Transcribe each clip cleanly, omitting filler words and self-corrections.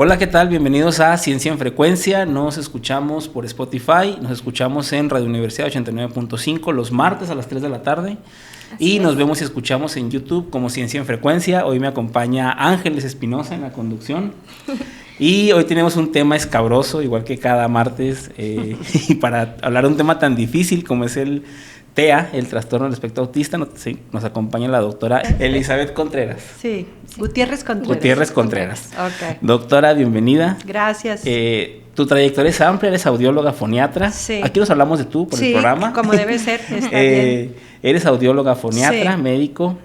Hola, ¿qué tal? Bienvenidos a Ciencia en Frecuencia. Nos escuchamos por Spotify, nos escuchamos en Radio Universidad 89.5 los martes a las 3 de la tarde. Y nos vemos y escuchamos en YouTube como Ciencia en Frecuencia. Hoy me acompaña Ángeles Espinosa en la conducción. Y hoy tenemos un tema escabroso, igual que cada martes, y para hablar de un tema tan difícil como es el TEA, el trastorno del espectro autista, nos acompaña la doctora Elizabeth Contreras. Sí, Gutiérrez Contreras. Gutiérrez Contreras. Okay. Doctora, bienvenida. Gracias. Tu trayectoria es amplia, eres audióloga, foniatra. Sí. Aquí nos hablamos de tú por el programa. Como debe ser, está bien. Eres audióloga, foniatra, médico,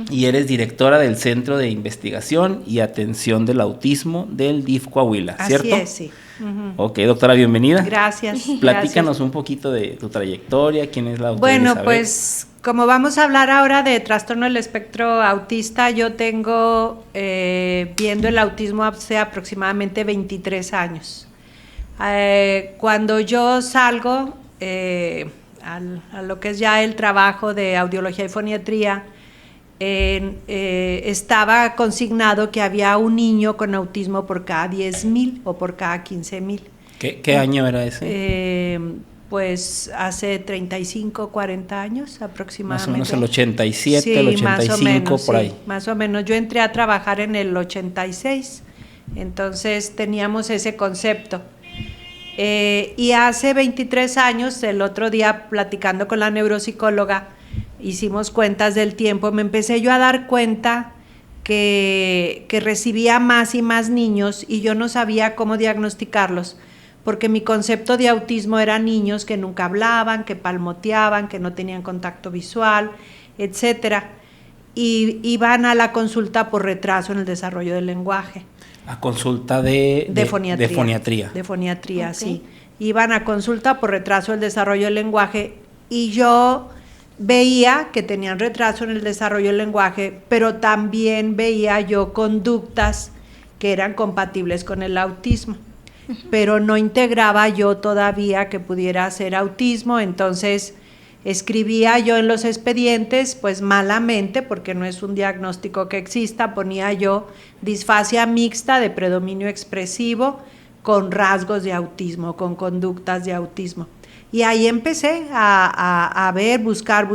y eres directora del Centro de Investigación y Atención del Autismo del DIF Coahuila, ¿cierto? Así es, sí. Ok, doctora, bienvenida. Gracias. Platícanos un poquito de tu trayectoria, quién es la doctora Bueno, Elizabeth. pues como vamos a hablar ahora de trastorno del espectro autista, yo tengo viendo el autismo hace aproximadamente 23 años. Cuando yo salgo a lo que es ya el trabajo de audiología y foniatría, estaba consignado que había un niño con autismo por cada 10,000 o por cada 15,000. ¿Qué año era ese? Pues hace 35, 40 años aproximadamente. Más o menos el 87, sí, el 85, más o menos, por ahí. Sí, más o menos. Yo entré a trabajar en el 86, entonces teníamos ese concepto. Y hace 23 años, el otro día platicando con la neuropsicóloga, hicimos cuentas del tiempo, me empecé yo a dar cuenta que recibía más y más niños y yo no sabía cómo diagnosticarlos, porque mi concepto de autismo era niños que nunca hablaban, que palmoteaban, que no tenían contacto visual, etcétera, y iban a la consulta por retraso en el desarrollo del lenguaje. A consulta de foniatría. De foniatría, okay. Sí. Iban a consulta por retraso del desarrollo del lenguaje y yo veía que tenían retraso en el desarrollo del lenguaje, pero también veía yo conductas que eran compatibles con el autismo, pero no integraba yo todavía que pudiera ser autismo, entonces escribía yo en los expedientes, pues malamente, porque no es un diagnóstico que exista, ponía yo disfasia mixta de predominio expresivo con rasgos de autismo, con conductas de autismo. Y ahí empecé a ver, buscar.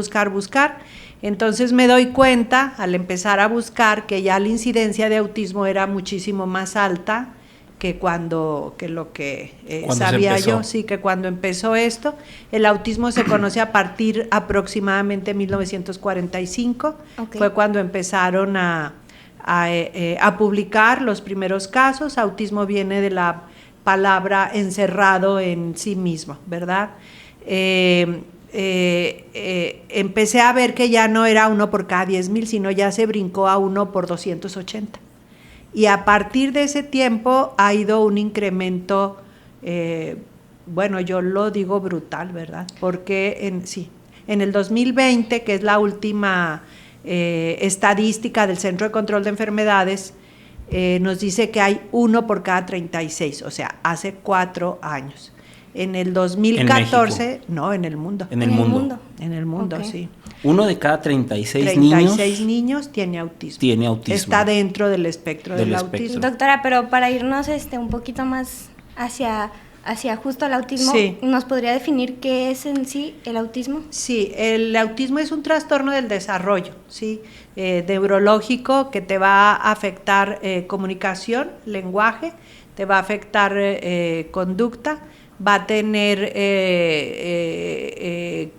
Entonces me doy cuenta, al empezar a buscar, que ya la incidencia de autismo era muchísimo más alta que lo que sabía yo, sí, que cuando empezó esto. El autismo se conoce a partir aproximadamente de 1945, okay. Fue cuando empezaron a publicar los primeros casos. Autismo viene de la palabra encerrado en sí mismo, ¿verdad? Empecé a ver que ya no era 1 por cada 10,000, sino ya se brincó a 1 por 280. Y a partir de ese tiempo ha ido un incremento, bueno, yo lo digo brutal, ¿verdad? Porque en el 2020, que es la última estadística del Centro de Control de Enfermedades, nos dice que hay 1 por cada 36, o sea, hace 4 años. En el 2014, no, en el mundo. En el mundo. En el mundo, okay. Sí. 1 de cada 36 niños tiene autismo. Tiene autismo. Está dentro del espectro del autismo. Doctora, pero para irnos un poquito más hacia justo el autismo, sí. ¿Nos podría definir qué es en sí el autismo? Sí, el autismo es un trastorno del desarrollo, ¿sí? Neurológico, que te va a afectar comunicación, lenguaje, te va a afectar conducta, va a tener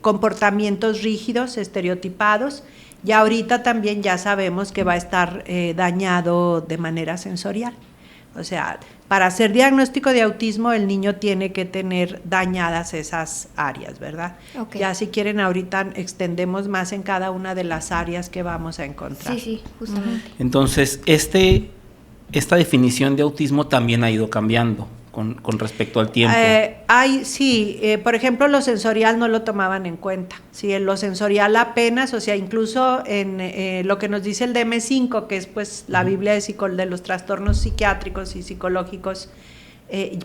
comportamientos rígidos, estereotipados, y ahorita también ya sabemos que va a estar dañado de manera sensorial. O sea, para hacer diagnóstico de autismo, el niño tiene que tener dañadas esas áreas, ¿verdad? Okay. Ya si quieren, ahorita extendemos más en cada una de las áreas que vamos a encontrar. Sí, justamente. Entonces, esta definición de autismo también ha ido cambiando con respecto al tiempo. Por ejemplo, lo sensorial no lo tomaban en cuenta. Sí, lo sensorial apenas, o sea, incluso en lo que nos dice el DSM-5, que es pues la Biblia de los trastornos psiquiátricos y psicológicos,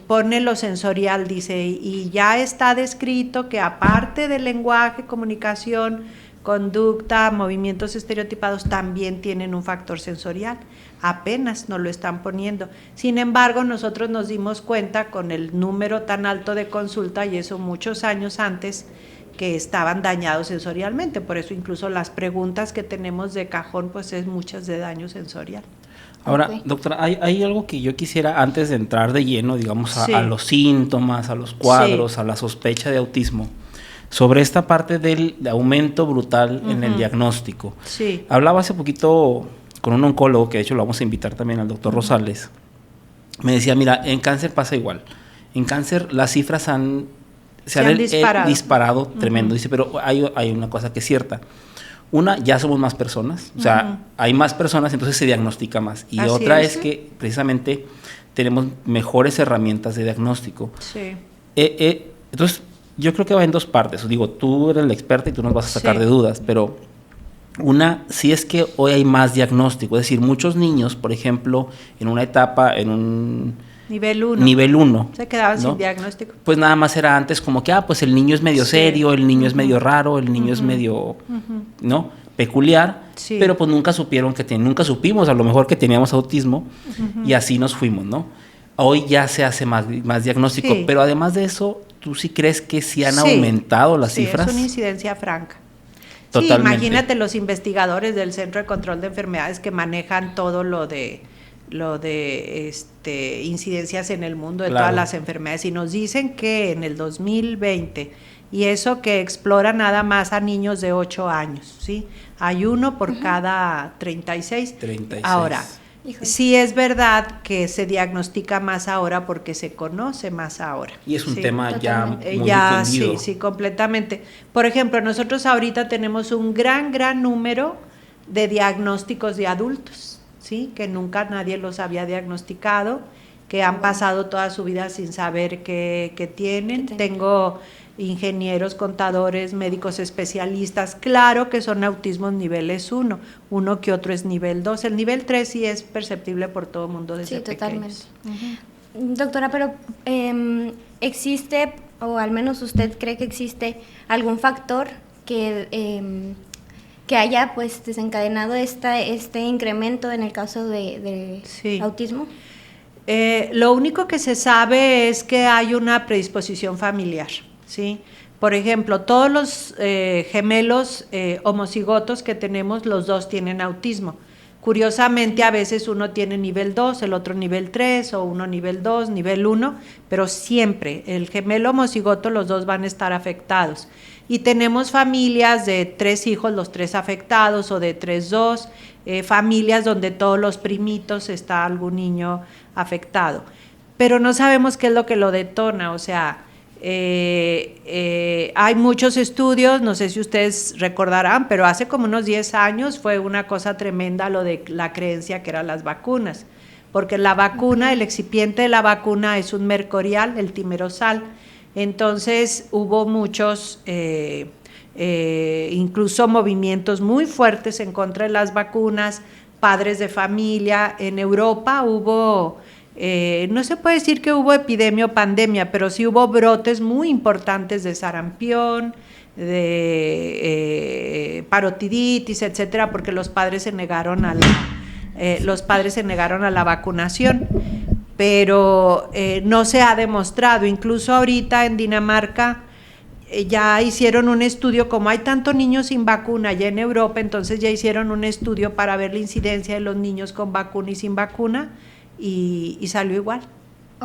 pone lo sensorial, dice, y ya está descrito que aparte del lenguaje, comunicación, conducta, movimientos estereotipados también tienen un factor sensorial. Apenas nos lo están poniendo. Sin embargo, nosotros nos dimos cuenta con el número tan alto de consulta, y eso muchos años antes, que estaban dañados sensorialmente. Por eso incluso las preguntas que tenemos de cajón, pues es muchas de daño sensorial. Ahora, doctora, hay algo que yo quisiera, antes de entrar de lleno, digamos, a los síntomas, a los cuadros, a la sospecha de autismo, sobre esta parte del aumento brutal en el diagnóstico. Sí. Hablaba hace poquito con un oncólogo, que de hecho lo vamos a invitar también al doctor Rosales. Me decía, mira, en cáncer pasa igual. En cáncer las cifras se han disparado tremendo. Dice, pero hay una cosa que es cierta. Una, ya somos más personas, o sea, hay más personas, entonces se diagnostica más. Y otra es que precisamente tenemos mejores herramientas de diagnóstico. Sí. Entonces, yo creo que va en dos partes. Digo, tú eres la experta y tú nos vas a sacar de dudas, pero una, sí es que hoy hay más diagnóstico. Es decir, muchos niños, por ejemplo, en una etapa, en un nivel 1. Se quedaban sin diagnóstico. Pues nada más era antes como que, pues el niño es medio serio, el niño es medio raro, el niño es medio, ¿no? Peculiar, pero pues nunca supieron nunca supimos a lo mejor que teníamos autismo y así nos fuimos, ¿no? Hoy ya se hace más diagnóstico, pero además de eso, ¿tú sí crees que sí han aumentado las cifras? Es una incidencia franca. Totalmente. Sí, imagínate los investigadores del Centro de Control de Enfermedades que manejan todo lo de incidencias en el mundo de todas las enfermedades, y nos dicen que en el 2020, y eso que explora nada más a niños de 8 años, ¿sí? Hay uno por cada 36. Ahora, sí es verdad que se diagnostica más ahora porque se conoce más ahora. Y es un tema ya muy difundido. Sí, completamente. Por ejemplo, nosotros ahorita tenemos un gran número de diagnósticos de adultos, ¿sí? Que nunca nadie los había diagnosticado, que han pasado toda su vida sin saber qué tienen. Tengo ingenieros, contadores, médicos especialistas, claro que son autismos niveles 1, uno que otro es nivel 2, el nivel 3 sí es perceptible por todo el mundo desde pequeños. Doctora, pero ¿existe, o al menos usted cree que existe, algún factor que haya pues desencadenado este incremento en el caso de autismo? Lo único que se sabe es que hay una predisposición familiar, ¿sí? Por ejemplo, todos los gemelos homocigotos que tenemos, los dos tienen autismo. Curiosamente, a veces uno tiene nivel 2, el otro nivel 3, o uno nivel 2, nivel 1, pero siempre el gemelo homocigoto, los dos van a estar afectados. Y tenemos familias de 3 hijos, los 3 afectados, o de 3, 2, familias donde todos los primitos está algún niño afectado. Pero no sabemos qué es lo que lo detona, o sea, hay muchos estudios, no sé si ustedes recordarán, pero hace como unos 10 años fue una cosa tremenda lo de la creencia que eran las vacunas, porque la vacuna, el excipiente de la vacuna es un mercurial, el timerosal. Entonces hubo muchos, incluso movimientos muy fuertes en contra de las vacunas, padres de familia. En Europa hubo, no se puede decir que hubo epidemia o pandemia, pero sí hubo brotes muy importantes de sarampión, de parotiditis, etcétera, porque los padres se negaron a la vacunación. Pero no se ha demostrado. Incluso ahorita en Dinamarca ya hicieron un estudio, como hay tantos niños sin vacuna allá en Europa, entonces ya hicieron un estudio para ver la incidencia de los niños con vacuna y sin vacuna, y salió igual.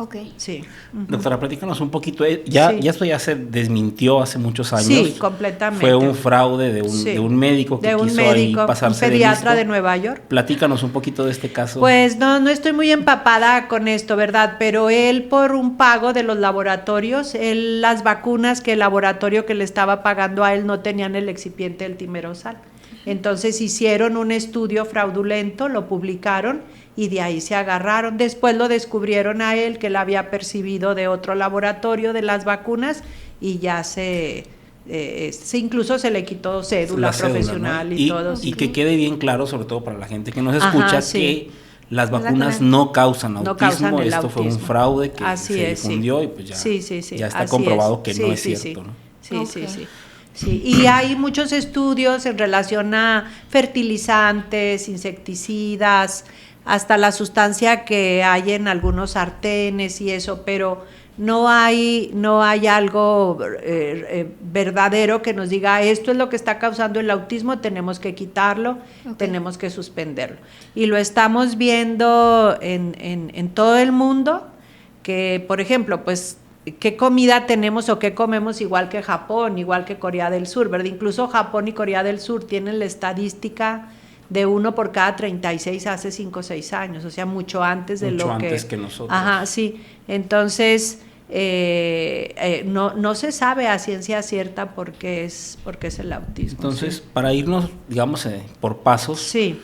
Ok. Sí. Doctora, platícanos un poquito. Ya esto ya se desmintió hace muchos años. Sí, completamente. Fue un fraude de un médico que quiso ahí pasarse un pediatra de de Nueva York. Platícanos un poquito de este caso. Pues no estoy muy empapada con esto, ¿verdad? Pero él, por un pago de los laboratorios, las vacunas que el laboratorio que le estaba pagando a él no tenían el excipiente del timerosal. Entonces hicieron un estudio fraudulento, lo publicaron y de ahí se agarraron. Después lo descubrieron a él, que él había percibido de otro laboratorio de las vacunas, y ya incluso se le quitó cédula profesional, ¿no? y todo. Y que quede bien claro, sobre todo para la gente que nos escucha, que las vacunas no causan autismo. Esto fue un fraude que se difundió y pues ya está comprobado que no es cierto, ¿no? Sí. Sí, y hay muchos estudios en relación a fertilizantes, insecticidas, hasta la sustancia que hay en algunos sartenes y eso, pero no hay algo verdadero que nos diga esto es lo que está causando el autismo, tenemos que quitarlo, tenemos que suspenderlo. Y lo estamos viendo en todo el mundo, que por ejemplo, pues qué comida tenemos o qué comemos igual que Japón, igual que Corea del Sur, ¿verdad? Incluso Japón y Corea del Sur tienen la estadística de 1 por cada 36 hace 5 o 6 años, o sea, mucho antes de mucho lo antes que nosotros. Ajá, sí. Entonces, no se sabe a ciencia cierta por qué es el autismo. Entonces, sí. Para irnos, digamos, por pasos. Sí.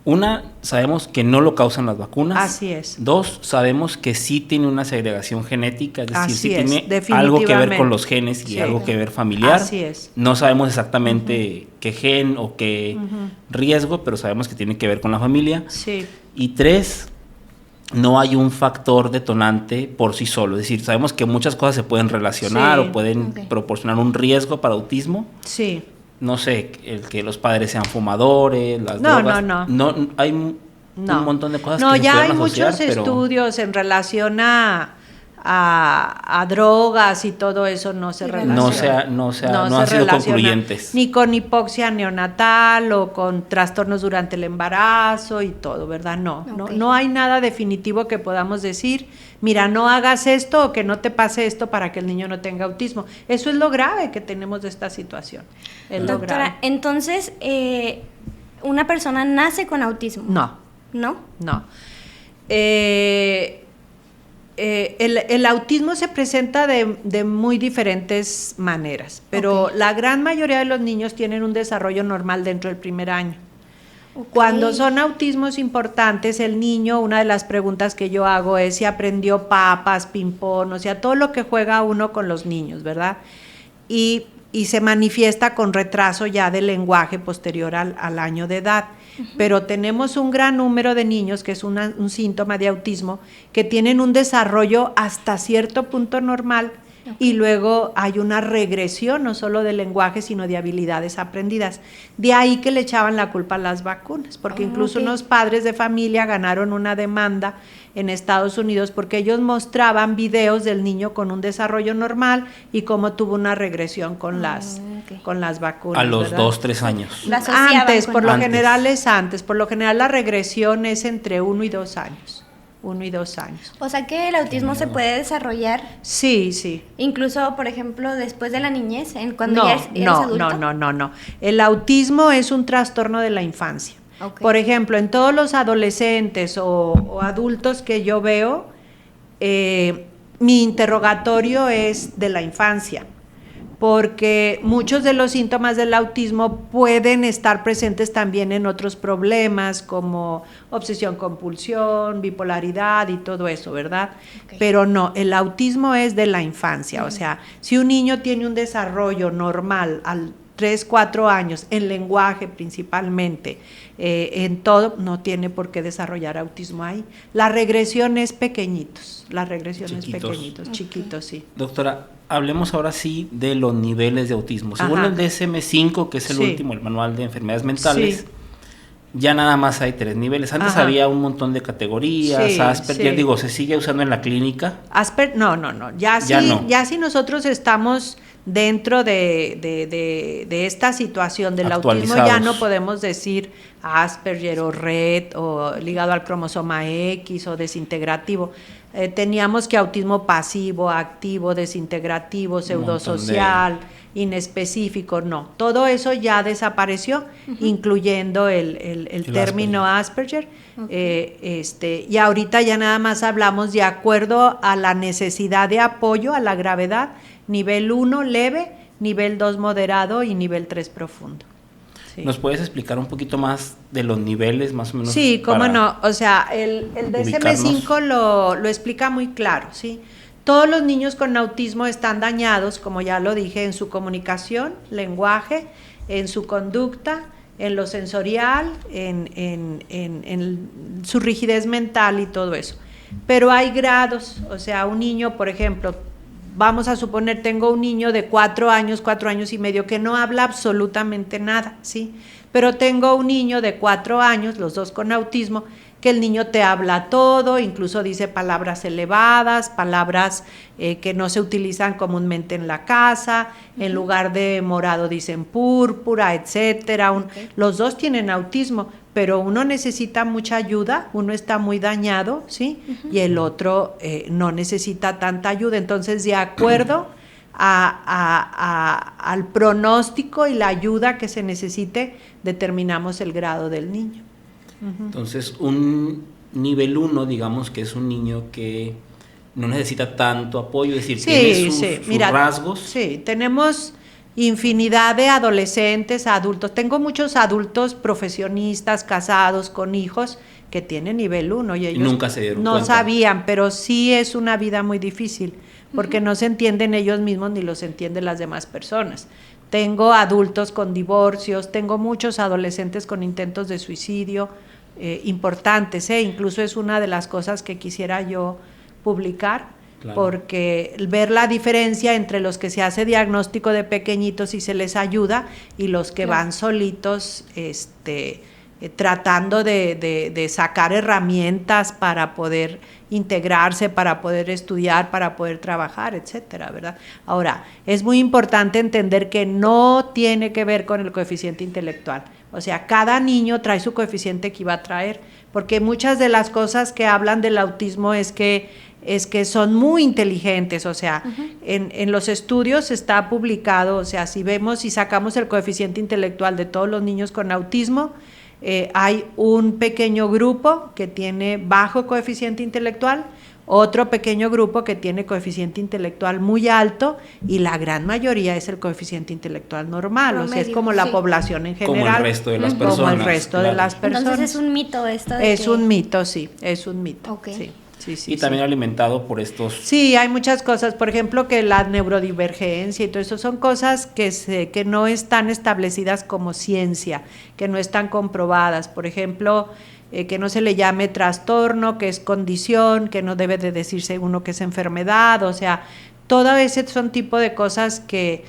Una, sabemos que no lo causan las vacunas. Así es. 2, sabemos que sí tiene una segregación genética, es decir, Así sí es, tiene algo que ver con los genes y sí. algo que ver familiar. Así es. No sabemos exactamente qué gen o qué riesgo, pero sabemos que tiene que ver con la familia. Sí. Y 3, no hay un factor detonante por sí solo. Es decir, sabemos que muchas cosas se pueden relacionar o pueden proporcionar un riesgo para autismo. Sí. No sé, el que los padres sean fumadores, las drogas. No, hay un montón de cosas que se pueden asociar. No, ya hay muchos estudios en relación a drogas y todo eso no se relaciona. No han sido concluyentes. Ni con hipoxia neonatal o con trastornos durante el embarazo y todo, ¿verdad? No hay nada definitivo que podamos decir, mira, no hagas esto o que no te pase esto para que el niño no tenga autismo. Eso es lo grave que tenemos de esta situación. Doctora, entonces, ¿una persona nace con autismo? No. El autismo se presenta de muy diferentes maneras, pero la gran mayoría de los niños tienen un desarrollo normal dentro del primer año. Cuando son autismos importantes, el niño, una de las preguntas que yo hago es si aprendió papas, ping-pong, o sea, todo lo que juega uno con los niños, ¿verdad? Y se manifiesta con retraso ya del lenguaje posterior al año de edad. Pero tenemos un gran número de niños, que es un síntoma de autismo, que tienen un desarrollo hasta cierto punto normal y luego hay una regresión no solo del lenguaje, sino de habilidades aprendidas. De ahí que le echaban la culpa a las vacunas, porque incluso unos padres de familia ganaron una demanda en Estados Unidos porque ellos mostraban videos del niño con un desarrollo normal y cómo tuvo una regresión con las vacunas. A los 2, 3 años. Antes, por lo general es antes. Por lo general la regresión es entre 1 y 2 años. 1 y 2 años. O sea que el autismo se puede desarrollar. Sí. Incluso, por ejemplo, después de la niñez, cuando ya eres adulto. No. El autismo es un trastorno de la infancia. Por ejemplo, en todos los adolescentes o adultos que yo veo, mi interrogatorio es de la infancia, porque muchos de los síntomas del autismo pueden estar presentes también en otros problemas como obsesión compulsión, bipolaridad y todo eso, ¿verdad? Pero no, el autismo es de la infancia, o sea, si un niño tiene un desarrollo normal al 3, 4 años, en lenguaje principalmente, en todo, no tiene por qué desarrollar autismo ahí. La regresión es pequeñitos, chiquitos, sí. Doctora, hablemos ahora sí de los niveles de autismo. Según el DSM-5, que es el último, el Manual de Enfermedades Mentales, ya nada más hay 3 niveles. Antes había un montón de categorías, Asperger, digo, ¿se sigue usando en la clínica? Asperger, no. Ya sí nosotros estamos dentro de esta situación del autismo, ya no podemos decir Asperger o Rett o ligado al cromosoma X o desintegrativo. Teníamos que autismo pasivo, activo, desintegrativo, pseudosocial, inespecífico, no. Todo eso ya desapareció, incluyendo el término Asperger. Y ahorita ya nada más hablamos de acuerdo a la necesidad de apoyo, a la gravedad, nivel 1 leve, nivel 2 moderado y nivel 3 profundo. Sí. ¿Nos puedes explicar un poquito más de los niveles, más o menos? Sí, cómo no. O sea, el DSM-5 lo explica muy claro, ¿sí? Todos los niños con autismo están dañados, como ya lo dije, en su comunicación, lenguaje, en su conducta, en lo sensorial, en su rigidez mental y todo eso. Pero hay grados, o sea, un niño, por ejemplo, vamos a suponer, tengo un niño de 4 años, 4 años y medio, que no habla absolutamente nada, ¿sí? Pero tengo un niño de 4 años, los dos con autismo, que el niño te habla todo, incluso dice palabras elevadas, palabras que no se utilizan comúnmente en la casa, en lugar de morado dicen púrpura, etcétera. Los dos tienen autismo, pero uno necesita mucha ayuda, uno está muy dañado, ¿sí? Y el otro no necesita tanta ayuda. Entonces, de acuerdo al pronóstico y la ayuda que se necesite, determinamos el grado del niño. Entonces, un nivel 1, digamos que es un niño que no necesita tanto apoyo, es decir, tiene sus rasgos. Sí, tenemos infinidad de adolescentes, adultos. Tengo muchos adultos profesionistas, casados, con hijos, que tienen nivel 1 y ellos nunca se dieron no cuenta. sabían, pero sí es una vida muy difícil, porque no se entienden ellos mismos ni los entienden las demás personas. Tengo adultos con divorcios, tengo muchos adolescentes con intentos de suicidio importantes, incluso es una de las cosas que quisiera yo publicar, claro, porque ver la diferencia entre los que se hace diagnóstico de pequeñitos y se les ayuda y los que van solitos tratando de sacar herramientas para poder integrarse, para poder estudiar, para poder trabajar, etcétera, ¿verdad? Ahora, es muy importante entender que no tiene que ver con el coeficiente intelectual. O sea, cada niño trae su coeficiente que iba a traer, porque muchas de las cosas que hablan del autismo es que son muy inteligentes, o sea, en los estudios está publicado, o sea, si vemos y sacamos el coeficiente intelectual de todos los niños con autismo, hay un pequeño grupo que tiene bajo coeficiente intelectual, otro pequeño grupo que tiene coeficiente intelectual muy alto y la gran mayoría es el coeficiente intelectual normal, promedio, o sea, es como la población en general. Como el resto de las personas. Como el resto de las personas. Entonces es un mito esto de un mito, sí, es un mito. Okay. Sí, y también alimentado por estos... Sí, hay muchas cosas, por ejemplo, que la neurodivergencia y todo eso son cosas que no están establecidas como ciencia, que no están comprobadas. Por ejemplo, que no se le llame trastorno, que es condición, que no debe de decirse uno que es enfermedad, o sea, todo ese son tipo de cosas que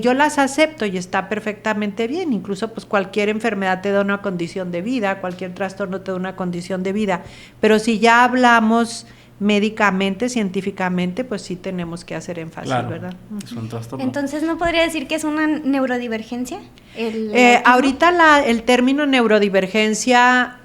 yo las acepto y está perfectamente bien. Incluso pues cualquier enfermedad te da una condición de vida, cualquier trastorno te da una condición de vida, pero si ya hablamos médicamente, científicamente, pues sí tenemos que hacer énfasis, claro, ¿verdad? Es un trastorno. Entonces, ¿no podría decir que es una neurodivergencia? Ahorita el término neurodivergencia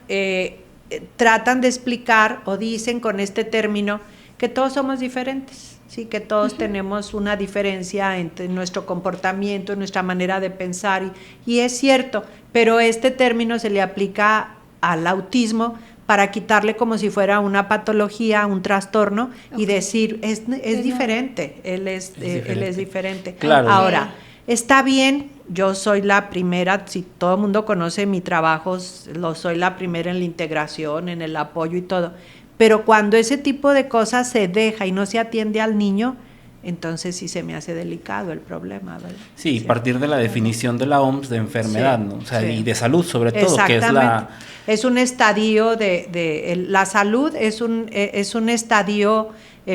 tratan de explicar o dicen con este término que todos somos diferentes. Sí, que todos tenemos una diferencia entre nuestro comportamiento, nuestra manera de pensar, y es cierto, pero este término se le aplica al autismo para quitarle como si fuera una patología, un trastorno, y decir, es diferente, él es diferente. Claro. Ahora, está bien, yo soy la primera, si todo el mundo conoce mi trabajo, soy la primera en la integración, en el apoyo y todo. Pero cuando ese tipo de cosas se deja y no se atiende al niño, entonces sí se me hace delicado el problema, ¿verdad? Sí, partir de la definición de la OMS de enfermedad, ¿no? O sea, y de salud sobre todo, que es la... Es un estadio la salud es un estadio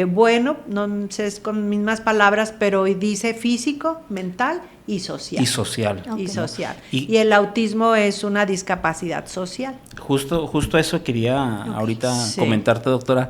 bueno, no sé con mismas palabras, pero dice físico, mental y social. Y social. Okay. Y social. ¿No? Y el autismo es una discapacidad social. Justo eso quería ahorita comentarte, doctora,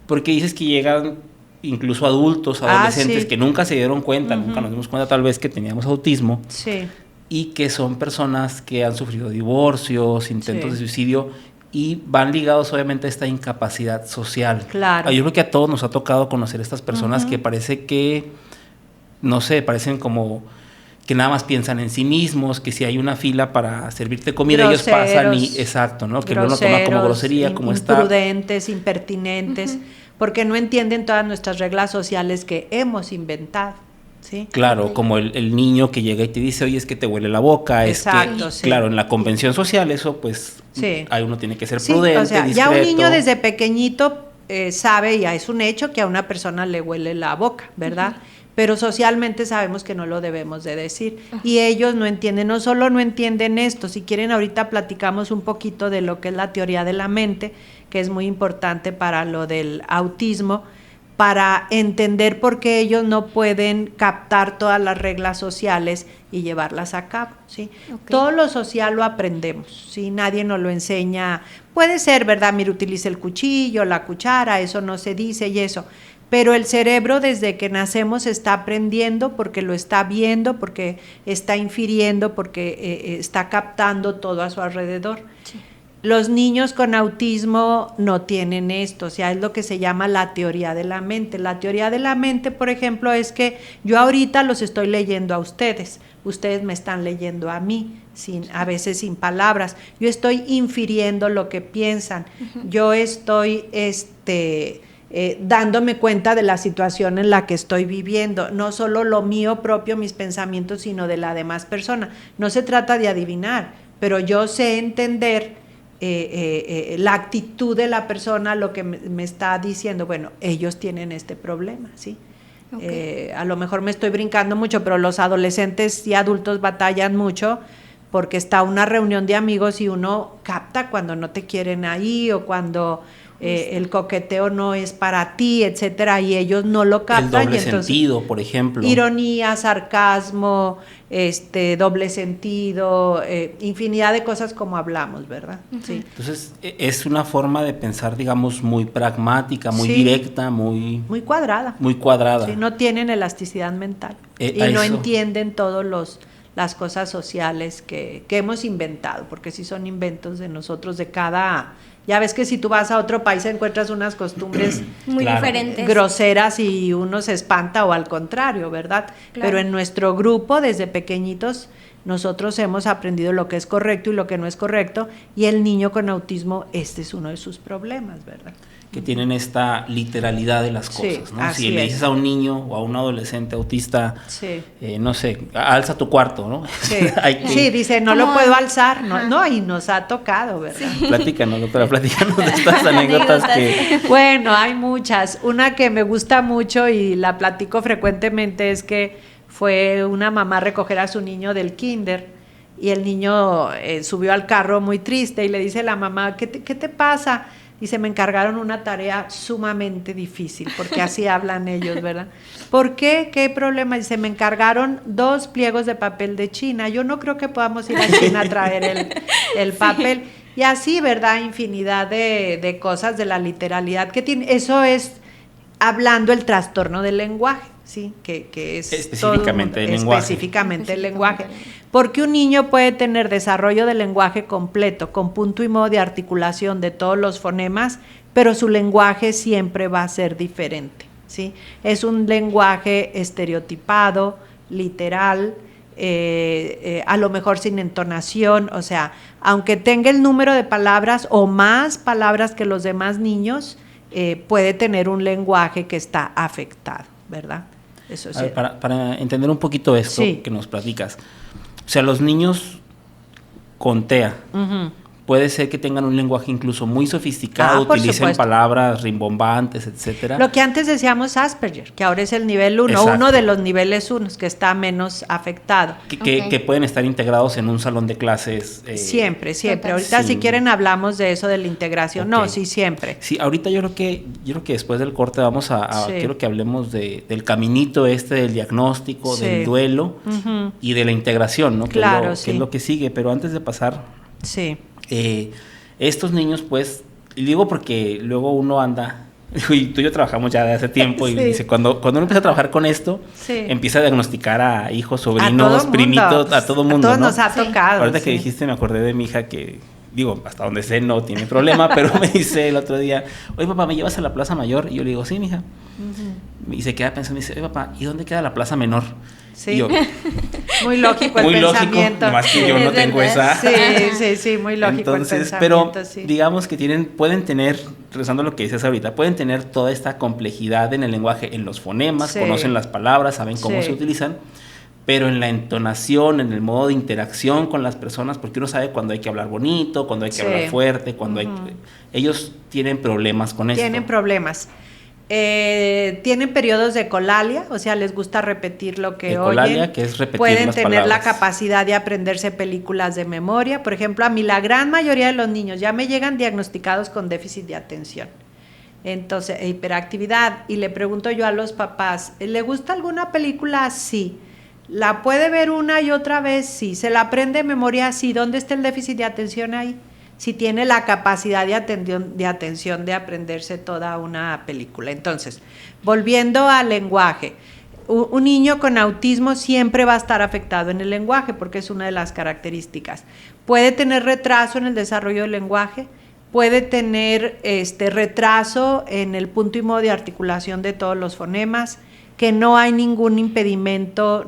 porque dices que llegan incluso adultos, adolescentes que nunca se dieron cuenta, nunca nos dimos cuenta tal vez que teníamos autismo. Sí. Y que son personas que han sufrido divorcios, intentos de suicidio, y van ligados obviamente a esta incapacidad social. Claro. Yo creo que a todos nos ha tocado conocer a estas personas que parece que, no sé, parecen como que nada más piensan en sí mismos, que si hay una fila para servirte comida, groseros, ellos pasan y, exacto, ¿no? Que uno lo toma como grosería, como imprudentes, impertinentes, porque no entienden todas nuestras reglas sociales que hemos inventado. ¿Sí? Claro, como el niño que llega y te dice, oye, es que te huele la boca, exacto, es que, claro, en la convención social eso, pues, ahí uno tiene que ser prudente, o sea, discreto. Ya un niño desde pequeñito sabe, ya es un hecho, que a una persona le huele la boca, ¿verdad? Pero socialmente sabemos que no lo debemos de decir, y ellos no entienden, no solo no entienden esto, si quieren ahorita platicamos un poquito de lo que es la teoría de la mente, que es muy importante para lo del autismo, para entender por qué ellos no pueden captar todas las reglas sociales y llevarlas a cabo, ¿sí? Okay. Todo lo social lo aprendemos, ¿sí? Nadie nos lo enseña. Puede ser, ¿verdad? Mira, utiliza el cuchillo, la cuchara, eso no se dice y eso. Pero el cerebro desde que nacemos está aprendiendo porque lo está viendo, porque está infiriendo, porque está captando todo a su alrededor. Sí. Los niños con autismo no tienen esto, o sea, es lo que se llama la teoría de la mente. La teoría de la mente, por ejemplo, es que yo ahorita los estoy leyendo a ustedes me están leyendo a mí, a veces sin palabras. Yo estoy infiriendo lo que piensan, yo estoy dándome cuenta de la situación en la que estoy viviendo, no solo lo mío propio, mis pensamientos, sino de la demás persona. No se trata de adivinar, pero yo sé entender la actitud de la persona, lo que me está diciendo, bueno, ellos tienen este problema, ¿sí? Okay. A lo mejor me estoy brincando mucho, pero los adolescentes y adultos batallan mucho porque está una reunión de amigos y uno capta cuando no te quieren ahí o cuando el coqueteo no es para ti, etcétera, y ellos no lo captan. El doble y entonces, sentido, por ejemplo. Ironía, sarcasmo, doble sentido, infinidad de cosas como hablamos, ¿verdad? Sí. Entonces, es una forma de pensar, digamos, muy pragmática, muy directa, muy cuadrada. Muy cuadrada. Sí, no tienen elasticidad mental y no entienden todos las cosas sociales que hemos inventado, porque sí son inventos de nosotros, de cada... Ya ves que si tú vas a otro país encuentras unas costumbres muy diferentes, groseras, y uno se espanta, o al contrario, ¿verdad? Claro. Pero en nuestro grupo, desde pequeñitos, nosotros hemos aprendido lo que es correcto y lo que no es correcto, y el niño con autismo, este es uno de sus problemas, ¿verdad? Que tienen esta literalidad de las cosas, ¿no? Si le dices a un niño o a un adolescente autista, no sé, alza tu cuarto, ¿no? Sí, dice, no lo puedo alzar, no, y nos ha tocado, ¿verdad? Sí. Platícanos, doctora, platícanos de estas anécdotas que... Bueno, hay muchas. Una que me gusta mucho y la platico frecuentemente es que fue una mamá a recoger a su niño del kinder, y el niño subió al carro muy triste y le dice a la mamá, ¿qué te pasa? Dice, me encargaron una tarea sumamente difícil, porque así hablan ellos, ¿verdad? ¿Por qué? ¿Qué problema? Dice, me encargaron 2 pliegos de papel de China. Yo no creo que podamos ir a China a traer el papel. Sí. Y así, ¿verdad? Infinidad de cosas de la literalidad que tiene. Eso es hablando el trastorno del lenguaje, ¿sí? Que es específicamente el lenguaje. Porque un niño puede tener desarrollo del lenguaje completo, con punto y modo de articulación de todos los fonemas, pero su lenguaje siempre va a ser diferente, ¿sí? Es un lenguaje estereotipado, literal, a lo mejor sin entonación, o sea, aunque tenga el número de palabras o más palabras que los demás niños, puede tener un lenguaje que está afectado, ¿verdad? Eso es cierto. Para entender un poquito esto que nos platicas, o sea, los niños con TEA, puede ser que tengan un lenguaje incluso muy sofisticado, utilicen palabras rimbombantes, etcétera. Lo que antes decíamos Asperger, que ahora es el nivel 1, uno de los niveles 1, que está menos afectado. Que pueden estar integrados en un salón de clases. Siempre. Ahorita si quieren hablamos de eso, de la integración. No, sí, siempre. Sí, ahorita yo creo que después del corte vamos quiero que hablemos del caminito del diagnóstico, del duelo y de la integración, ¿no? Claro, que es lo que sigue, pero antes de pasar... Sí. Estos niños, pues, y digo porque luego uno anda, y tú y yo trabajamos ya de hace tiempo, y dice, cuando uno empieza a trabajar con esto, empieza a diagnosticar a hijos, sobrinos, primitos, a todo mundo. A todos nos ha tocado. Ahorita que dijiste, me acordé de mi hija que, digo, hasta donde sé no tiene problema, pero me dice el otro día, oye papá, ¿me llevas a la Plaza Mayor? Y yo le digo, sí, mija. Y se queda pensando, me dice, oye papá, ¿y dónde queda la Plaza Menor? Sí. Yo, muy lógico el pensamiento. Más que yo no tengo esa. Sí, muy lógico. Entonces, el pero pensamiento. Digamos que pueden tener, regresando a lo que dices ahorita, pueden tener toda esta complejidad en el lenguaje, en los fonemas, conocen las palabras, saben cómo se utilizan, pero en la entonación, en el modo de interacción con las personas, porque uno sabe cuando hay que hablar bonito, cuando hay que hablar fuerte, cuando ellos tienen problemas con esto. Tienen problemas. Tienen periodos de colalia, o sea, les gusta repetir lo que colalia, oyen. Que es repetir pueden las tener palabras. la capacidad de aprenderse películas de memoria. Por ejemplo, a mí la gran mayoría de los niños ya me llegan diagnosticados con déficit de atención. Entonces, hiperactividad. Y le pregunto yo a los papás, ¿le gusta alguna película? Sí. ¿La puede ver una y otra vez? Sí. ¿Se la aprende de memoria? Sí. ¿Dónde está el déficit de atención ahí? Si tiene la capacidad de atención de aprenderse toda una película. Entonces, volviendo al lenguaje, un niño con autismo siempre va a estar afectado en el lenguaje porque es una de las características. Puede tener retraso en el desarrollo del lenguaje, puede tener retraso en el punto y modo de articulación de todos los fonemas, que no hay ningún impedimento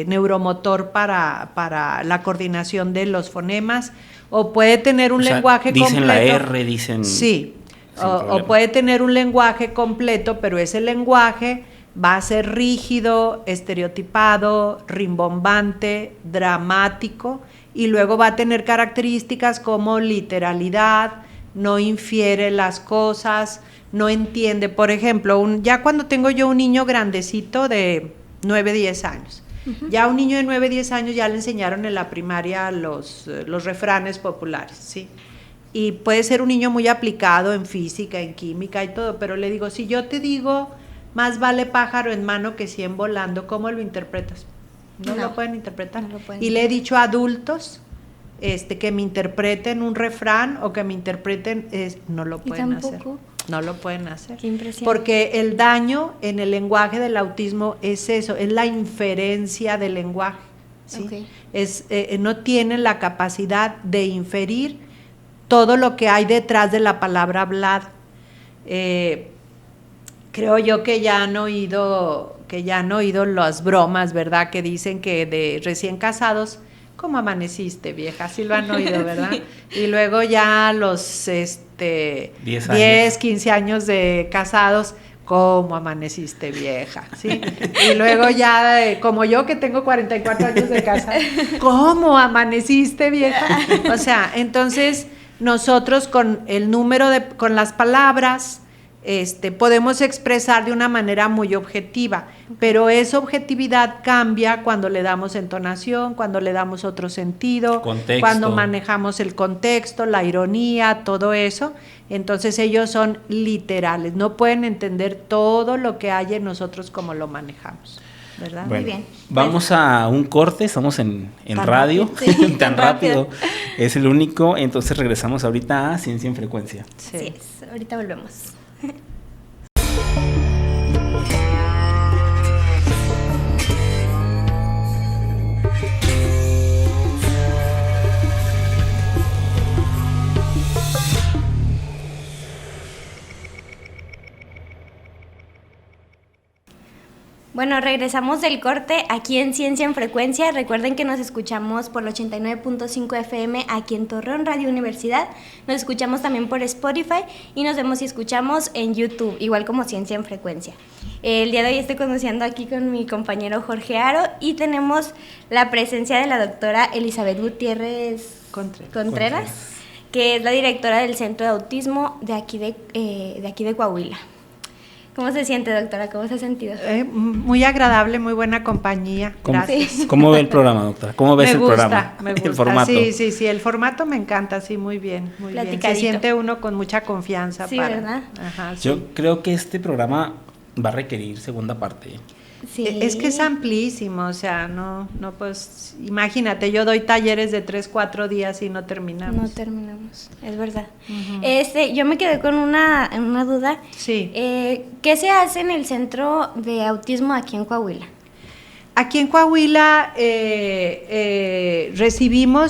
neuromotor para la coordinación de los fonemas, o puede tener un lenguaje completo. Dicen la R, dicen... Sí, o puede tener un lenguaje completo, pero ese lenguaje va a ser rígido, estereotipado, rimbombante, dramático, y luego va a tener características como literalidad, no infiere las cosas, no entiende. Por ejemplo, ya cuando tengo yo un niño grandecito de 9, 10 años, ya un niño de 9, 10 años ya le enseñaron en la primaria los refranes populares, ¿sí? Y puede ser un niño muy aplicado en física, en química y todo, pero le digo, si yo te digo, más vale pájaro en mano que 100 volando, ¿cómo lo interpretas? No lo pueden interpretar. No lo pueden. Y le he dicho a adultos que me interpreten un refrán o que me interpreten, no lo pueden hacer. No lo pueden hacer. Qué impresión. Porque el daño en el lenguaje del autismo es eso, es la inferencia del lenguaje, ¿sí? Okay. No tienen la capacidad de inferir todo lo que hay detrás de la palabra hablada. Creo yo que ya han oído las bromas, ¿verdad? Que dicen que de recién casados, ¿cómo amaneciste, vieja? Sí lo han oído, ¿verdad? Y luego ya los 10, 15 años de casados, ¿cómo amaneciste, vieja? ¿Sí? Y luego ya, como yo que tengo 44 años de casada, ¿cómo amaneciste, vieja? O sea, entonces nosotros con el número con las palabras, podemos expresar de una manera muy objetiva, pero esa objetividad cambia cuando le damos entonación, cuando le damos otro sentido, contexto, cuando manejamos el contexto, la ironía, todo eso. Entonces ellos son literales, no pueden entender todo lo que hay en nosotros como lo manejamos, ¿verdad? Bueno, muy bien. Vamos a un corte, estamos en radio, sí, tan rápido, es el único, entonces regresamos ahorita a Ciencia en Frecuencia. Sí. Así es, ahorita volvemos. Bueno, regresamos del corte aquí en Ciencia en Frecuencia. Recuerden que nos escuchamos por el 89.5 FM aquí en Torreón, Radio Universidad. Nos escuchamos también por Spotify y nos vemos y escuchamos en YouTube, igual como Ciencia en Frecuencia. El día de hoy estoy conduciendo aquí con mi compañero Jorge Aro y tenemos la presencia de la doctora Elizabeth Gutiérrez Contreras, que es la directora del Centro de Autismo de aquí de Coahuila. ¿Cómo se siente, doctora? ¿Cómo se ha sentido? Muy agradable, muy buena compañía. Gracias. ¿Cómo ve el programa, doctora? ¿Cómo ves el programa? Me gusta. El formato. Sí, el formato me encanta, sí, muy bien. Se siente uno con mucha confianza. Sí, ¿verdad? Ajá, sí. Yo creo que este programa va a requerir segunda parte. Sí. Es que es amplísimo, o sea, no pues, imagínate, yo doy talleres de 3-4 días y no terminamos. No terminamos, es verdad. Uh-huh. Yo me quedé con una duda. Sí. ¿Qué se hace en el Centro de Autismo aquí en Coahuila? Aquí en Coahuila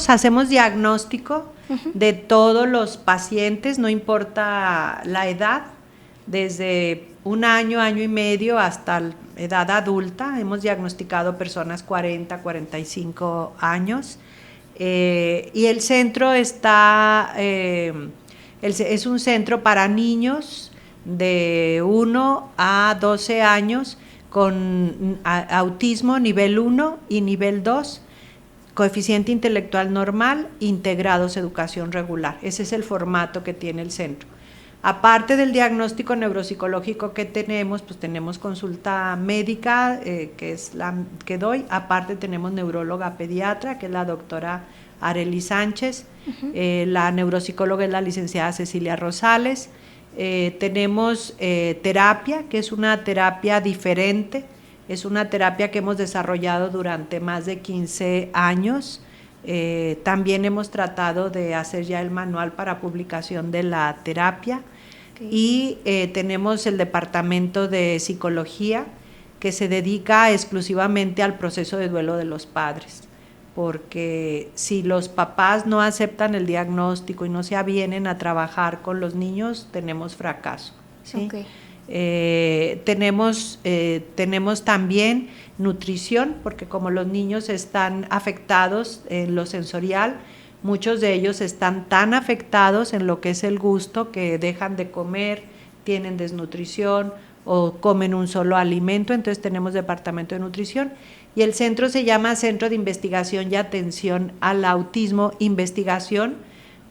hacemos diagnóstico de todos los pacientes, no importa la edad, desde 1 año, año y medio hasta edad adulta. Hemos diagnosticado personas 40, 45 años y el centro es un centro para niños de 1 a 12 años con autismo nivel 1 y nivel 2, coeficiente intelectual normal, integrados educación regular. Ese es el formato que tiene el centro. Aparte del diagnóstico neuropsicológico que tenemos, pues tenemos consulta médica, que es la que doy. Aparte tenemos neuróloga pediatra, que es la doctora Arely Sánchez. La neuropsicóloga es la licenciada Cecilia Rosales. Tenemos terapia, que es una terapia diferente, es una terapia que hemos desarrollado durante más de 15 años. También hemos tratado de hacer ya el manual para publicación de la terapia. Okay. Y tenemos el departamento de psicología, que se dedica exclusivamente al proceso de duelo de los padres, porque si los papás no aceptan el diagnóstico y no se avienen a trabajar con los niños, tenemos fracaso, ¿sí? Okay. Tenemos también nutrición, porque como los niños están afectados en lo sensorial, muchos de ellos están tan afectados en lo que es el gusto que dejan de comer, tienen desnutrición o comen un solo alimento. Entonces tenemos departamento de nutrición, y el centro se llama Centro de Investigación y Atención al Autismo, investigación,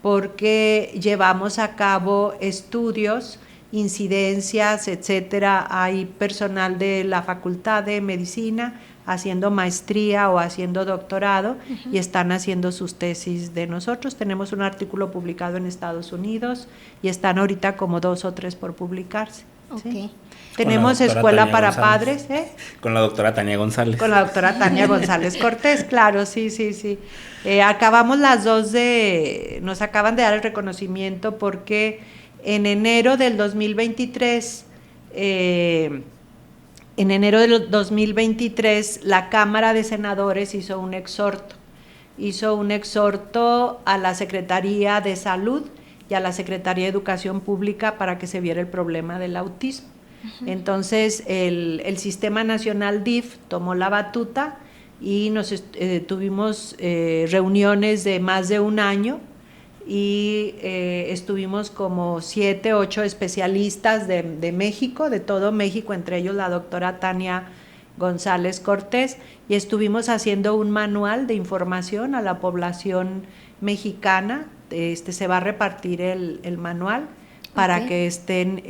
porque llevamos a cabo estudios, incidencias, etcétera. Hay personal de la Facultad de Medicina haciendo maestría o haciendo doctorado, y están haciendo sus tesis de nosotros. Tenemos un artículo publicado en Estados Unidos y están ahorita como 2 o 3 por publicarse. Okay. ¿Sí? Tenemos escuela Tania para González. Padres. Con la doctora Tania González. Con la doctora Tania González Cortés, claro, sí. Acabamos las dos nos acaban de dar el reconocimiento porque en enero del 2023, la Cámara de Senadores hizo un exhorto a la Secretaría de Salud y a la Secretaría de Educación Pública para que se viera el problema del autismo. Entonces el Sistema Nacional DIF tomó la batuta y tuvimos reuniones de más de un año, y estuvimos como 7, 8 especialistas de México, de todo México, entre ellos la doctora Tania González Cortés, y estuvimos haciendo un manual de información a la población mexicana. Se va a repartir el manual para que estén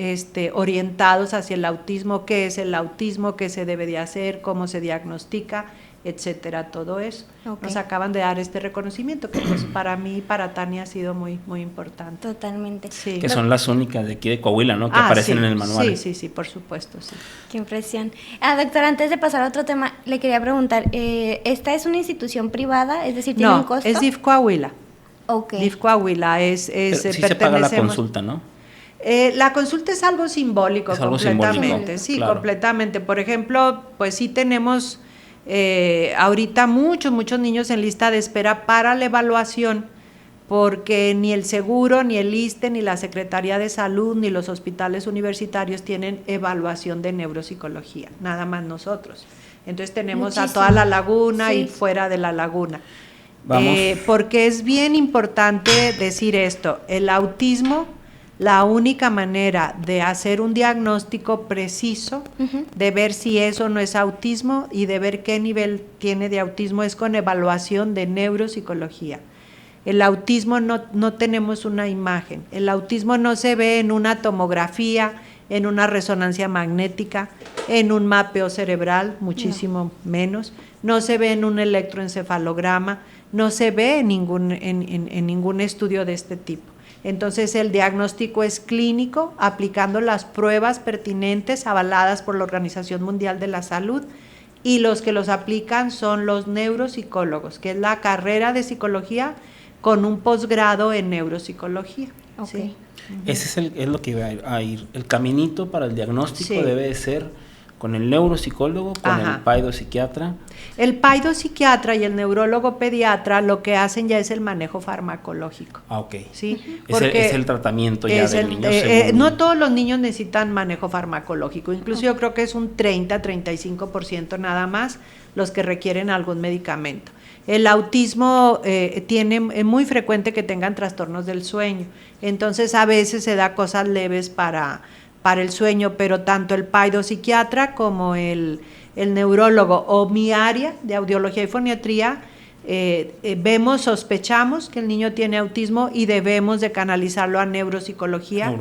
orientados hacia el autismo, qué es el autismo, qué se debe de hacer, cómo se diagnostica, etcétera, todo eso. Nos acaban de dar este reconocimiento que pues para mí y para Tania ha sido muy, muy importante. Totalmente. Sí. Que son las únicas de aquí de Coahuila, ¿no? Que aparecen en el manual. Sí, por supuesto, sí. Qué impresión. Doctora, antes de pasar a otro tema, le quería preguntar, ¿esta es una institución privada? Es decir, ¿tiene un costo? No, es DIF Coahuila. Okay. DIF Coahuila Pero sí se paga la consulta, ¿no? La consulta es algo simbólico, es algo completamente. Simbólico, sí, claro. Completamente. Por ejemplo, pues sí tenemos ahorita muchos niños en lista de espera para la evaluación, porque ni el seguro, ni el ISSSTE, ni la Secretaría de Salud, ni los hospitales universitarios tienen evaluación de neuropsicología, nada más nosotros. Entonces tenemos a toda la laguna y fuera de la laguna. Porque es bien importante decir esto: el autismo, la única manera de hacer un diagnóstico preciso, de ver si eso no es autismo y de ver qué nivel tiene de autismo, es con evaluación de neuropsicología. El autismo no tenemos una imagen, el autismo no se ve en una tomografía, en una resonancia magnética, en un mapeo cerebral, muchísimo menos, no se ve en un electroencefalograma, no se ve en ningún estudio de este tipo. Entonces el diagnóstico es clínico, aplicando las pruebas pertinentes avaladas por la Organización Mundial de la Salud, y los que los aplican son los neuropsicólogos, que es la carrera de psicología con un posgrado en neuropsicología. Okay. ¿Sí? Ese es lo que iba a ir. El caminito para el diagnóstico debe de ser con el neuropsicólogo, con el paidopsiquiatra. El paidopsiquiatra y el neurólogo pediatra lo que hacen ya es el manejo farmacológico. ¿Sí? Es el tratamiento ya del niño. No todos los niños necesitan manejo farmacológico, incluso yo creo que es un 30-35% nada más los que requieren algún medicamento. El autismo es muy frecuente que tengan trastornos del sueño, entonces a veces se da cosas leves para el sueño, pero tanto el paidopsiquiatra como el neurólogo o mi área de audiología y foniatría sospechamos que el niño tiene autismo y debemos de canalizarlo a neuropsicología.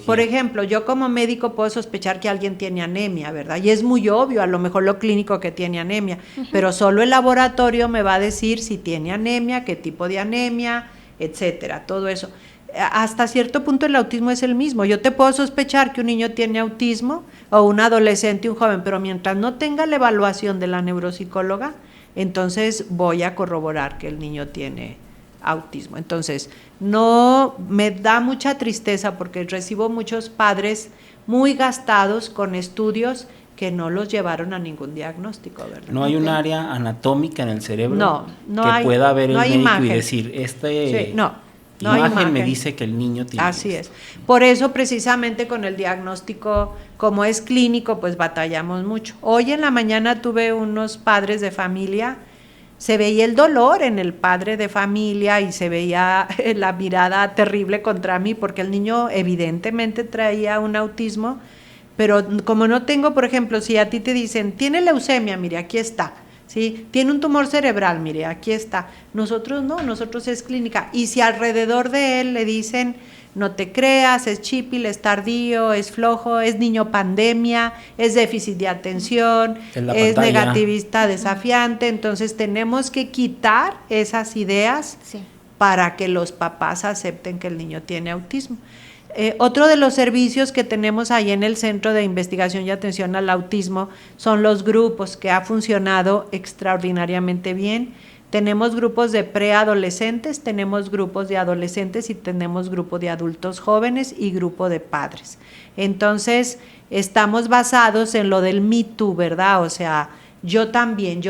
Por ejemplo, yo como médico puedo sospechar que alguien tiene anemia, ¿verdad? Y es muy obvio, a lo mejor lo clínico que tiene anemia, pero solo el laboratorio me va a decir si tiene anemia, qué tipo de anemia, etcétera, todo eso. hasta cierto punto el autismo es el mismo. Yo te puedo sospechar que un niño tiene autismo o un adolescente, un joven, pero mientras no tenga la evaluación de la neuropsicóloga, entonces voy a corroborar que el niño tiene autismo. Entonces, no me da mucha tristeza porque recibo muchos padres muy gastados con estudios que no los llevaron a ningún diagnóstico, ¿verdad? No hay un área anatómica en el cerebro no que hay, pueda ver el no hay médico imagen. Y decir, Sí, no hay imagen me imagen. dice que el niño tiene Así esto. es. Por eso precisamente con el diagnóstico, como es clínico, pues batallamos mucho. Hoy en la mañana tuve unos padres de familia, se veía el dolor en el padre de familia y se veía la mirada terrible contra mí porque el niño evidentemente traía un autismo, pero como no tengo, por ejemplo, si a ti te dicen, tiene leucemia, mire, aquí está. ¿Sí? Tiene un tumor cerebral, mire, aquí está. Nosotros no, nosotros es clínica. Y si alrededor de él le dicen, no te creas, es chípil, es tardío, es flojo, es niño pandemia, es déficit de atención, es negativista, desafiante, entonces tenemos que quitar esas ideas para que los papás acepten que el niño tiene autismo. Otro de los servicios que tenemos ahí en el Centro de Investigación y Atención al Autismo son los grupos, que ha funcionado extraordinariamente bien. Tenemos grupos de preadolescentes, tenemos grupos de adolescentes y tenemos grupo de adultos jóvenes y grupo de padres. Entonces, estamos basados en lo del Me Too, ¿verdad? O sea, yo también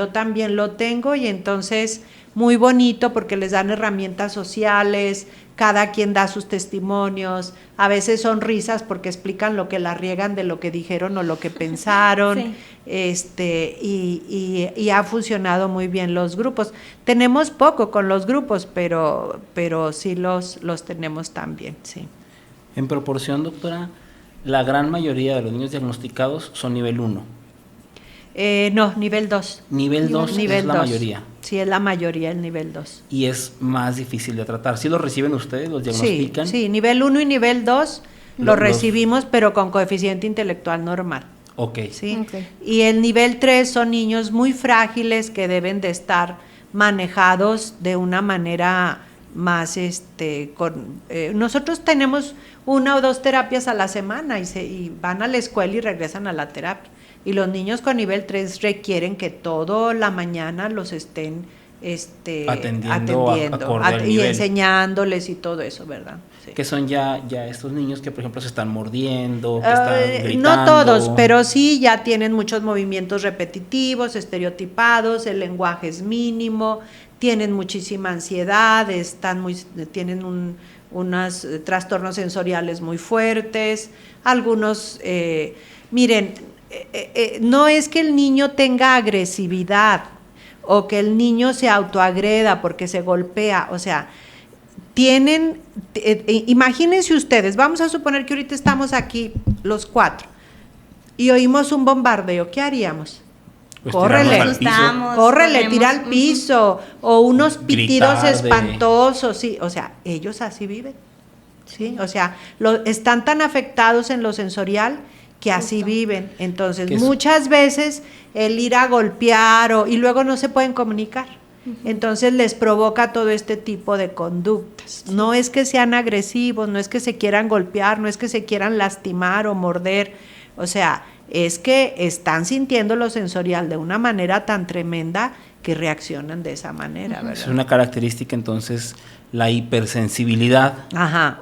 lo tengo y entonces muy bonito porque les dan herramientas sociales, cada quien da sus testimonios, a veces son risas porque explican lo que la riegan de lo que dijeron o lo que pensaron, y ha funcionado muy bien los grupos. Tenemos poco con los grupos, pero sí los tenemos también, sí. En proporción, doctora, la gran mayoría de los niños diagnosticados son nivel 1. No, nivel 2. Nivel 2 es la mayoría. Sí, es la mayoría el nivel 2. Y es más difícil de tratar. ¿Sí lo reciben ustedes? ¿Los diagnostican? Sí, nivel 1 y nivel 2 lo recibimos, pero con coeficiente intelectual normal. Ok. ¿Sí? Okay. Y el nivel 3 son niños muy frágiles que deben de estar manejados de una manera más, nosotros tenemos 1 o 2 terapias a la semana y van a la escuela y regresan a la terapia. Y los niños con nivel 3 requieren que toda la mañana los estén atendiendo y enseñándoles y todo eso, ¿verdad? Sí. Que son ya estos niños que, por ejemplo, se están mordiendo, que están gritando. No todos, pero sí ya tienen muchos movimientos repetitivos, estereotipados, el lenguaje es mínimo, tienen muchísima ansiedad, tienen unos trastornos sensoriales muy fuertes, algunos, miren, no es que el niño tenga agresividad o que el niño se autoagreda porque se golpea, o sea, imagínense ustedes, vamos a suponer que ahorita estamos aquí los 4 y oímos un bombardeo, ¿qué haríamos? Pues córrele, tira al piso, o unos pitidos espantosos, sí, o sea, ellos así viven, ¿sí? O sea, están tan afectados en lo sensorial que así viven. Entonces, muchas veces el ir a golpear y luego no se pueden comunicar. Entonces les provoca todo este tipo de conductas. No es que sean agresivos, no es que se quieran golpear, no es que se quieran lastimar o morder. O sea, es que están sintiendo lo sensorial de una manera tan tremenda que reaccionan de esa manera, ¿verdad? Es una característica, entonces, la hipersensibilidad. Ajá,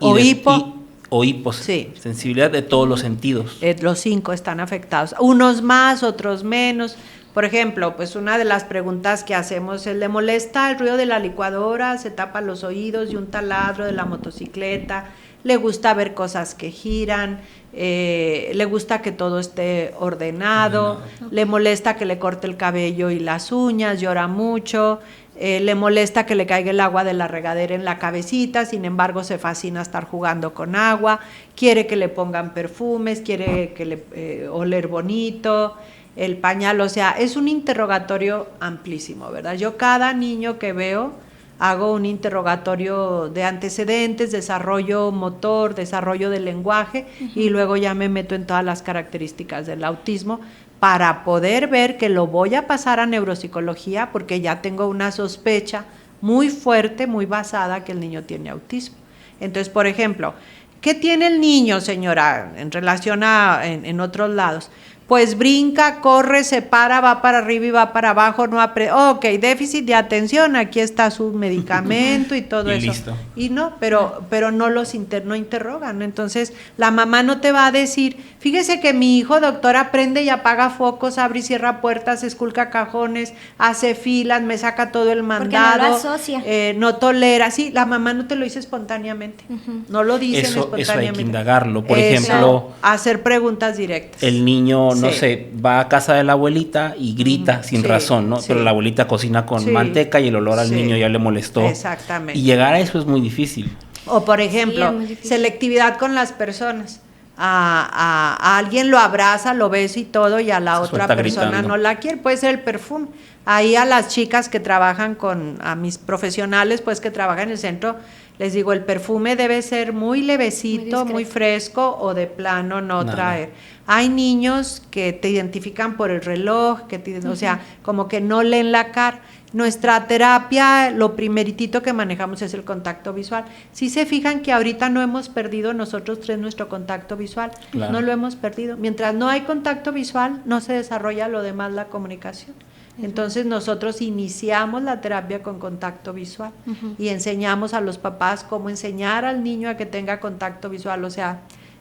o hiposensibilidad de todos los sentidos. Los 5 están afectados, unos más, otros menos. Por ejemplo, pues una de las preguntas que hacemos es, ¿le molesta el ruido de la licuadora? Se tapa los oídos y un taladro de la motocicleta. Le gusta ver cosas que giran, le gusta que todo esté ordenado, le molesta que le corte el cabello y las uñas, llora mucho. Le molesta que le caiga el agua de la regadera en la cabecita, sin embargo se fascina estar jugando con agua, quiere que le pongan perfumes, quiere que oler bonito, el pañal, o sea, es un interrogatorio amplísimo, ¿verdad? Yo cada niño que veo hago un interrogatorio de antecedentes, desarrollo motor, desarrollo del lenguaje, y luego ya me meto en todas las características del autismo, para poder ver que lo voy a pasar a neuropsicología porque ya tengo una sospecha muy fuerte, muy basada que el niño tiene autismo. Entonces, por ejemplo, ¿qué tiene el niño, señora, en relación a en otros lados? Pues brinca, corre, se para, va para arriba y va para abajo, no ok, déficit de atención, aquí está su medicamento y todo y eso. Listo. Y no, pero no no interrogan. Entonces, la mamá no te va a decir, fíjese que mi hijo, doctora, prende y apaga focos, abre y cierra puertas, esculca cajones, hace filas, me saca todo el mandado. Porque no lo asocia. No tolera, sí, la mamá no te lo dice espontáneamente, no lo dicen espontáneamente. Eso hay que indagarlo. Por ejemplo, hacer preguntas directas. El niño, no sé, va a casa de la abuelita y grita sin razón, ¿no? Pero la abuelita cocina con manteca y el olor al niño ya le molestó. Exactamente. Y llegar a eso es muy difícil. O por ejemplo, selectividad con las personas. A alguien lo abraza, lo besa y todo, y a la otra persona gritando. No la quiere. Puede ser el perfume. Ahí a las chicas que trabajan a mis profesionales, pues que trabajan en el centro, les digo, el perfume debe ser muy levecito, muy fresco, o de plano no traer. Hay niños que te identifican por el reloj, o sea, como que no leen la cara. Nuestra terapia, lo primeritito que manejamos es el contacto visual. Si se fijan que ahorita no hemos perdido nosotros tres nuestro contacto visual, no lo hemos perdido. Mientras no hay contacto visual, no se desarrolla lo demás, la comunicación. Entonces nosotros iniciamos la terapia con contacto visual y enseñamos a los papás cómo enseñar al niño a que tenga contacto visual. O sea,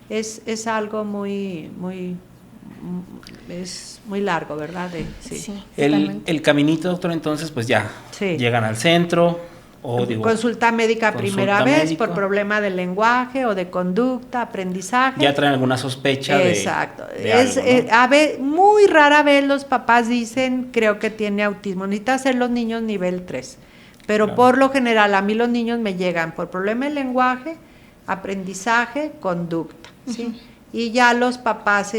es algo es muy largo, ¿verdad? El caminito, doctor, entonces pues ya llegan al centro. Consulta médica primera vez por problema de lenguaje o de conducta, aprendizaje. Ya traen alguna sospecha Exacto. de algo, ¿no? A ver, muy rara vez los papás dicen, creo que tiene autismo. Necesita ser los niños nivel 3. Pero por lo general, a mí los niños me llegan por problema de lenguaje, aprendizaje, conducta, ¿sí? Y ya los papás,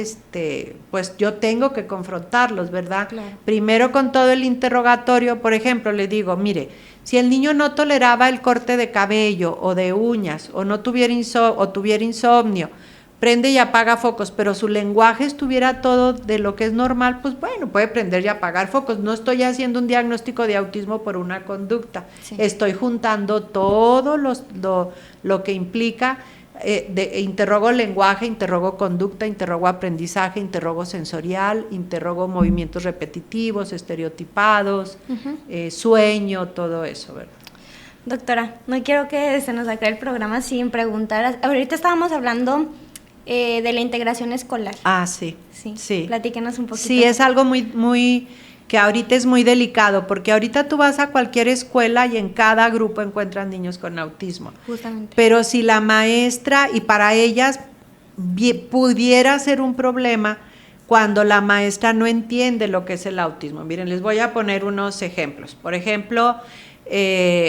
pues yo tengo que confrontarlos, ¿verdad? Claro. Primero con todo el interrogatorio, por ejemplo, le digo, mire, si el niño no toleraba el corte de cabello o de uñas, o no tuviera insomnio, prende y apaga focos, pero su lenguaje estuviera todo de lo que es normal, pues bueno, puede prender y apagar focos. No estoy haciendo un diagnóstico de autismo por una conducta, estoy juntando todo lo que implica. Interrogo lenguaje, interrogo conducta, interrogo aprendizaje, interrogo sensorial, interrogo movimientos repetitivos, estereotipados, sueño, todo eso, ¿verdad? Doctora, no quiero que se nos acabe el programa sin preguntar. Ahorita estábamos hablando de la integración escolar. Sí. Platíquenos un poquito. Sí, es algo muy que ahorita es muy delicado, porque ahorita tú vas a cualquier escuela y en cada grupo encuentran niños con autismo. Justamente. Pero si la maestra, y para ellas pudiera ser un problema cuando la maestra no entiende lo que es el autismo. Miren, les voy a poner unos ejemplos. Por ejemplo,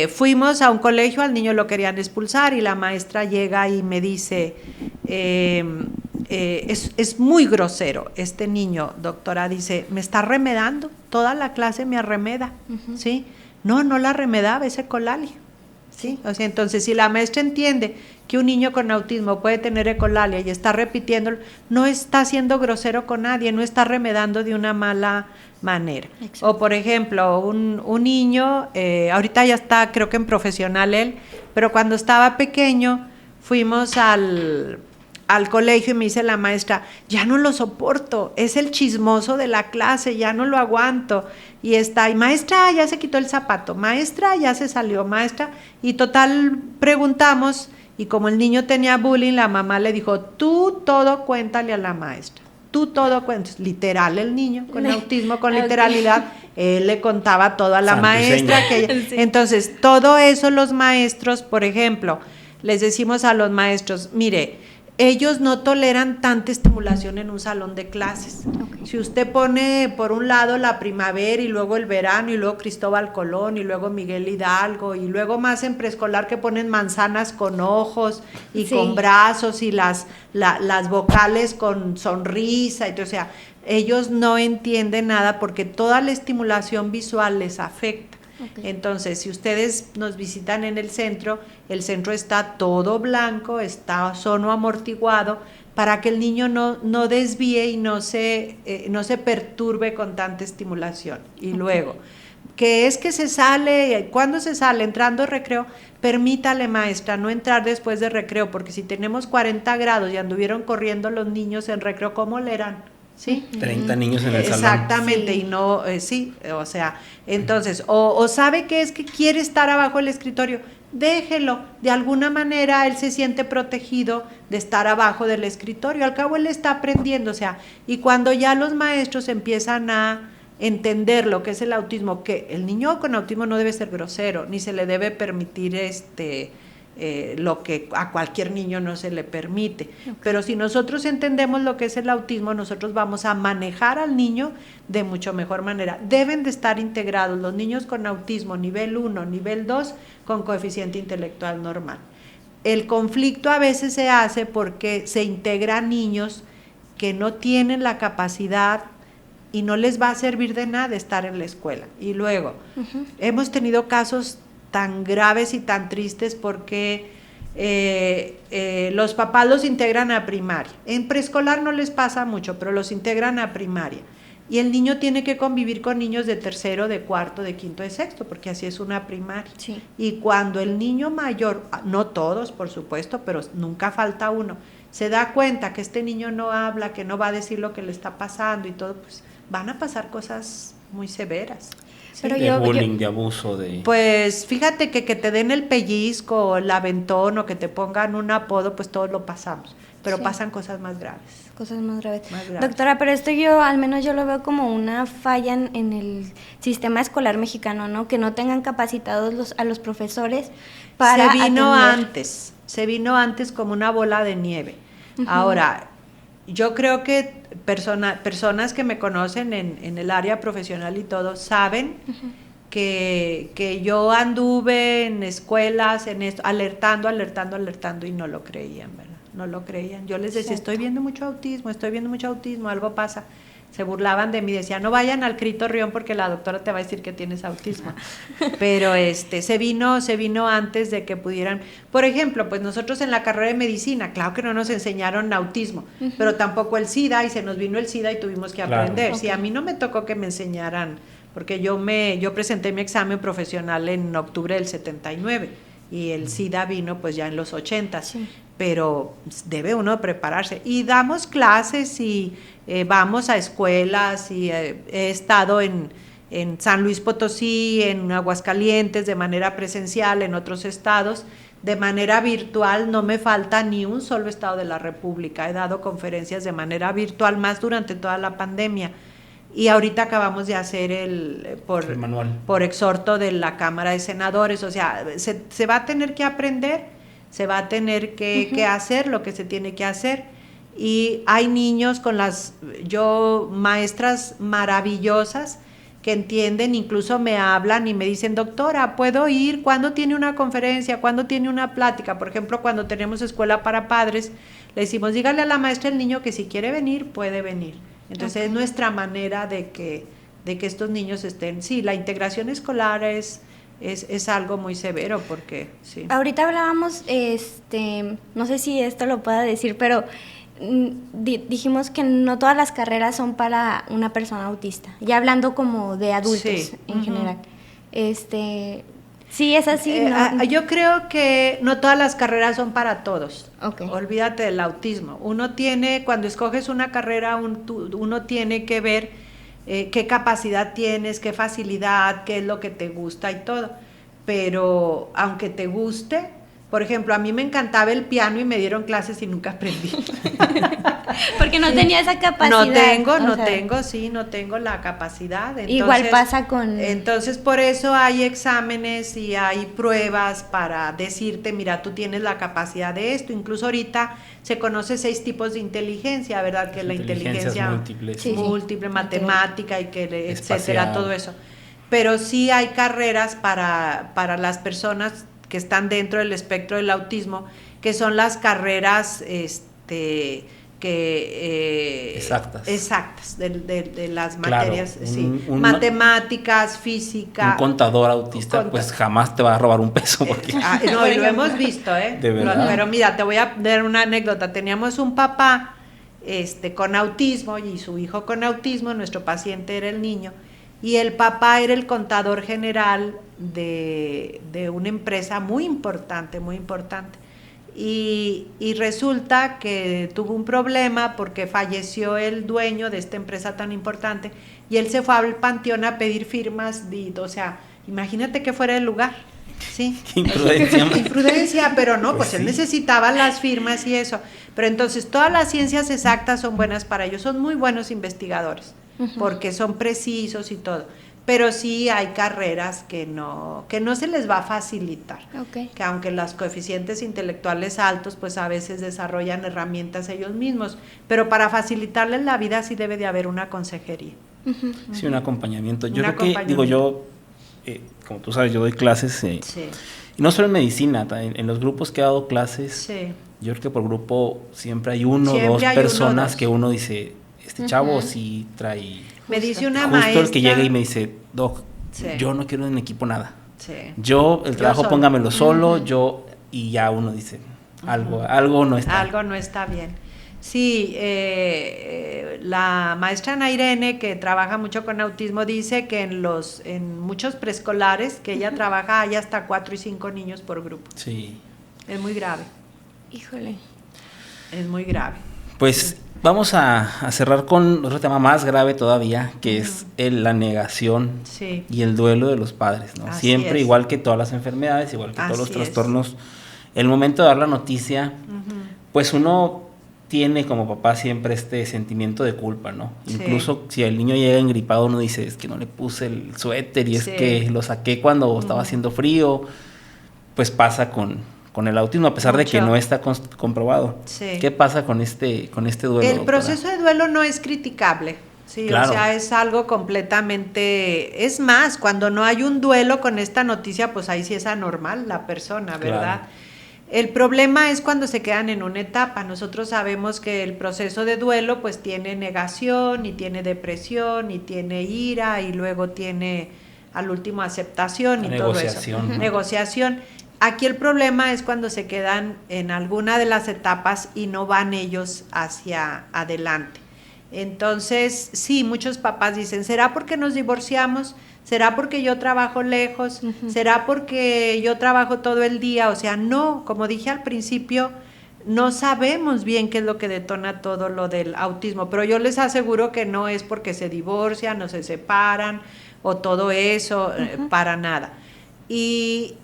fuimos a un colegio, al niño lo querían expulsar y la maestra llega y me dice, es muy grosero este niño, doctora, dice, me está remedando, toda la clase me arremeda, ¿sí? No la remedaba, es ecolalia, ¿sí? O sea, entonces si la maestra entiende que un niño con autismo puede tener ecolalia y está repitiéndolo, no está siendo grosero con nadie, no está remedando de una mala manera. Exacto. O por ejemplo, un niño, ahorita ya está creo que en profesional él, pero cuando estaba pequeño fuimos al colegio y me dice la maestra, ya no lo soporto, es el chismoso de la clase, ya no lo aguanto, y maestra, ya se quitó el zapato, maestra, ya se salió, maestra, y total preguntamos, y como el niño tenía bullying, la mamá le dijo, tú todo cuéntale a la maestra, tú todo cuentas, literal el niño con autismo, con literalidad, él le contaba todo a la maestra, entonces todo eso los maestros, por ejemplo, les decimos a los maestros, mire, ellos no toleran tanta estimulación en un salón de clases. Okay. Si usted pone por un lado la primavera y luego el verano y luego Cristóbal Colón y luego Miguel Hidalgo y luego más en preescolar que ponen manzanas con ojos y con brazos y las vocales con sonrisa, o sea, ellos no entienden nada porque toda la estimulación visual les afecta. Okay. Entonces, si ustedes nos visitan en el centro está todo blanco, está sono amortiguado, para que el niño no desvíe y no se perturbe con tanta estimulación. Y luego, que es que se sale, ¿cuándo se sale? Entrando recreo, permítale, maestra, no entrar después de recreo, porque si tenemos 40 grados y anduvieron corriendo los niños en recreo, ¿cómo leerán? ¿Sí? 30 niños en el salón. Exactamente, Sí. y no, sí, o sea, entonces, o sabe que es que quiere estar abajo del escritorio, déjelo, de alguna manera él se siente protegido de estar abajo del escritorio, al cabo él está aprendiendo, o sea, y cuando ya los maestros empiezan a entender lo que es el autismo, que el niño con autismo no debe ser grosero, ni se le debe permitir lo que a cualquier niño no se le permite. Okay. Pero si nosotros entendemos lo que es el autismo, nosotros vamos a manejar al niño de mucho mejor manera. Deben de estar integrados los niños con autismo nivel 1, nivel 2, con coeficiente intelectual normal. El conflicto a veces se hace porque se integran niños que no tienen la capacidad y no les va a servir de nada estar en la escuela. Y luego, hemos tenido casos tan graves y tan tristes porque los papás los integran a primaria. En preescolar no les pasa mucho, pero los integran a primaria. Y el niño tiene que convivir con niños de tercero, de cuarto, de quinto, de sexto, porque así es una primaria. Sí. Y cuando el niño mayor, no todos por supuesto, pero nunca falta uno, se da cuenta que este niño no habla, que no va a decir lo que le está pasando y todo, pues van a pasar cosas muy severas. Pero de bullying, de abuso, de... Pues fíjate que te den el pellizco, o el aventón, o que te pongan un apodo, pues todos lo pasamos, pero sí, pasan cosas más graves. Cosas más graves. Doctora, pero esto al menos yo lo veo como una falla en el sistema escolar mexicano, ¿no? Que no tengan capacitados a los profesores para Se vino antes como una bola de nieve. Ahora, yo creo que personas que me conocen en el área profesional y todo, saben que yo anduve en escuelas, en esto, alertando y no lo creían, ¿verdad? No lo creían. Yo les decía, estoy viendo mucho autismo, algo pasa. Se burlaban de mí, decían, no vayan al Crito Rión porque la doctora te va a decir que tienes autismo. Pero se vino antes de que pudieran. Por ejemplo, pues nosotros en la carrera de medicina, claro que no nos enseñaron autismo, pero tampoco el SIDA, y se nos vino el SIDA y tuvimos que aprender. Claro. Sí, a mí no me tocó que me enseñaran, porque yo presenté mi examen profesional en octubre del 79 y el SIDA vino pues ya en los 80, sí, pero debe uno prepararse. Y damos clases y vamos a escuelas y he estado en San Luis Potosí, en Aguascalientes de manera presencial, en otros estados, de manera virtual. No me falta ni un solo estado de la República. He dado conferencias de manera virtual, más durante toda la pandemia. Y ahorita acabamos de hacer el manual por exhorto de la Cámara de Senadores. O sea, se va a tener que aprender, se va a tener que hacer lo que se tiene que hacer. Y hay niños maestras maravillosas que entienden, incluso me hablan y me dicen, doctora, ¿puedo ir? ¿Cuándo tiene una conferencia? ¿Cuándo tiene una plática? Por ejemplo, cuando tenemos escuela para padres, le decimos, dígale a la maestra el niño que si quiere venir, puede venir. Entonces es nuestra manera de que estos niños estén. Sí, la integración escolar es algo muy severo porque sí. Ahorita hablábamos, no sé si esto lo pueda decir, pero dijimos que no todas las carreras son para una persona autista, ya hablando como de adultos en general. Sí, es así, ¿no? Yo creo que no todas las carreras son para todos. Okay. Olvídate del autismo. Cuando escoges una carrera, uno tiene que ver qué capacidad tienes, qué facilidad, qué es lo que te gusta y todo. Pero aunque te guste, por ejemplo, a mí me encantaba el piano y me dieron clases y nunca aprendí. Porque no tenía esa capacidad. No tengo la capacidad. Entonces, igual pasa con... Entonces, por eso hay exámenes y hay pruebas para decirte, mira, tú tienes la capacidad de esto. Incluso ahorita se conoce 6 tipos de inteligencia, ¿verdad? Que la inteligencia múltiple, matemática y que etcétera, todo eso. Pero sí hay carreras para las personas que están dentro del espectro del autismo, que son las carreras exactas de las materias, matemáticas, física. Un contador autista pues jamás te va a robar un peso porque no, y lo hemos visto, de verdad. Pero mira, te voy a dar una anécdota. Teníamos un papá con autismo y su hijo con autismo, nuestro paciente era el niño, y el papá era el contador general de una empresa muy importante, muy importante. Y resulta que tuvo un problema porque falleció el dueño de esta empresa tan importante y él se fue al panteón a pedir firmas, o sea, imagínate que fuera el lugar, ¿sí? Imprudencia. Imprudencia, pero no, pues sí. Él necesitaba las firmas y eso. Pero entonces todas las ciencias exactas son buenas para ellos, son muy buenos investigadores, porque son precisos y todo. Pero sí hay carreras que no se les va a facilitar, que aunque los coeficientes intelectuales altos, pues a veces desarrollan herramientas ellos mismos, pero para facilitarles la vida sí debe de haber una consejería. Sí, un acompañamiento. Yo creo que, digo yo, como tú sabes, yo doy clases, sí. Y no solo en medicina, en los grupos que he dado clases, sí. Yo creo que por grupo siempre hay uno o dos personas que uno dice, este chavo sí trae... Me dice una justo maestra. El que llega y me dice, Doc, yo no quiero en equipo nada. Sí. Yo, el trabajo póngamelo solo, y ya uno dice, algo no está. Algo no está bien. Sí, la maestra Ana Irene, que trabaja mucho con autismo, dice que en muchos preescolares que ella trabaja hay hasta 4 y 5 niños por grupo. Sí. Es muy grave. Híjole. Es muy grave. Pues vamos a cerrar con otro tema más grave todavía, que es la negación y el duelo de los padres, ¿no? Siempre, igual que todas las enfermedades, igual que todos los trastornos, el momento de dar la noticia, pues uno tiene como papá siempre este sentimiento de culpa, ¿no? Incluso si el niño llega engripado, uno dice, es que no le puse el suéter y es que lo saqué cuando estaba haciendo frío. Pues pasa con el autismo, a pesar de que no está comprobado. Sí. ¿Qué pasa con este duelo? El proceso de duelo no es criticable, sí, claro. O sea, es algo completamente... Es más, cuando no hay un duelo con esta noticia, pues ahí sí es anormal la persona, ¿verdad? Claro. El problema es cuando se quedan en una etapa. Nosotros sabemos que el proceso de duelo pues tiene negación, y tiene depresión, y tiene ira, y luego tiene al último aceptación y todo eso. Negociación. Aquí el problema es cuando se quedan en alguna de las etapas y no van ellos hacia adelante. Entonces, sí, muchos papás dicen, ¿será porque nos divorciamos? ¿Será porque yo trabajo lejos? ¿Será porque yo trabajo todo el día? O sea, no, como dije al principio, no sabemos bien qué es lo que detona todo lo del autismo, pero yo les aseguro que no es porque se divorcian o se separan o todo eso, para nada. Y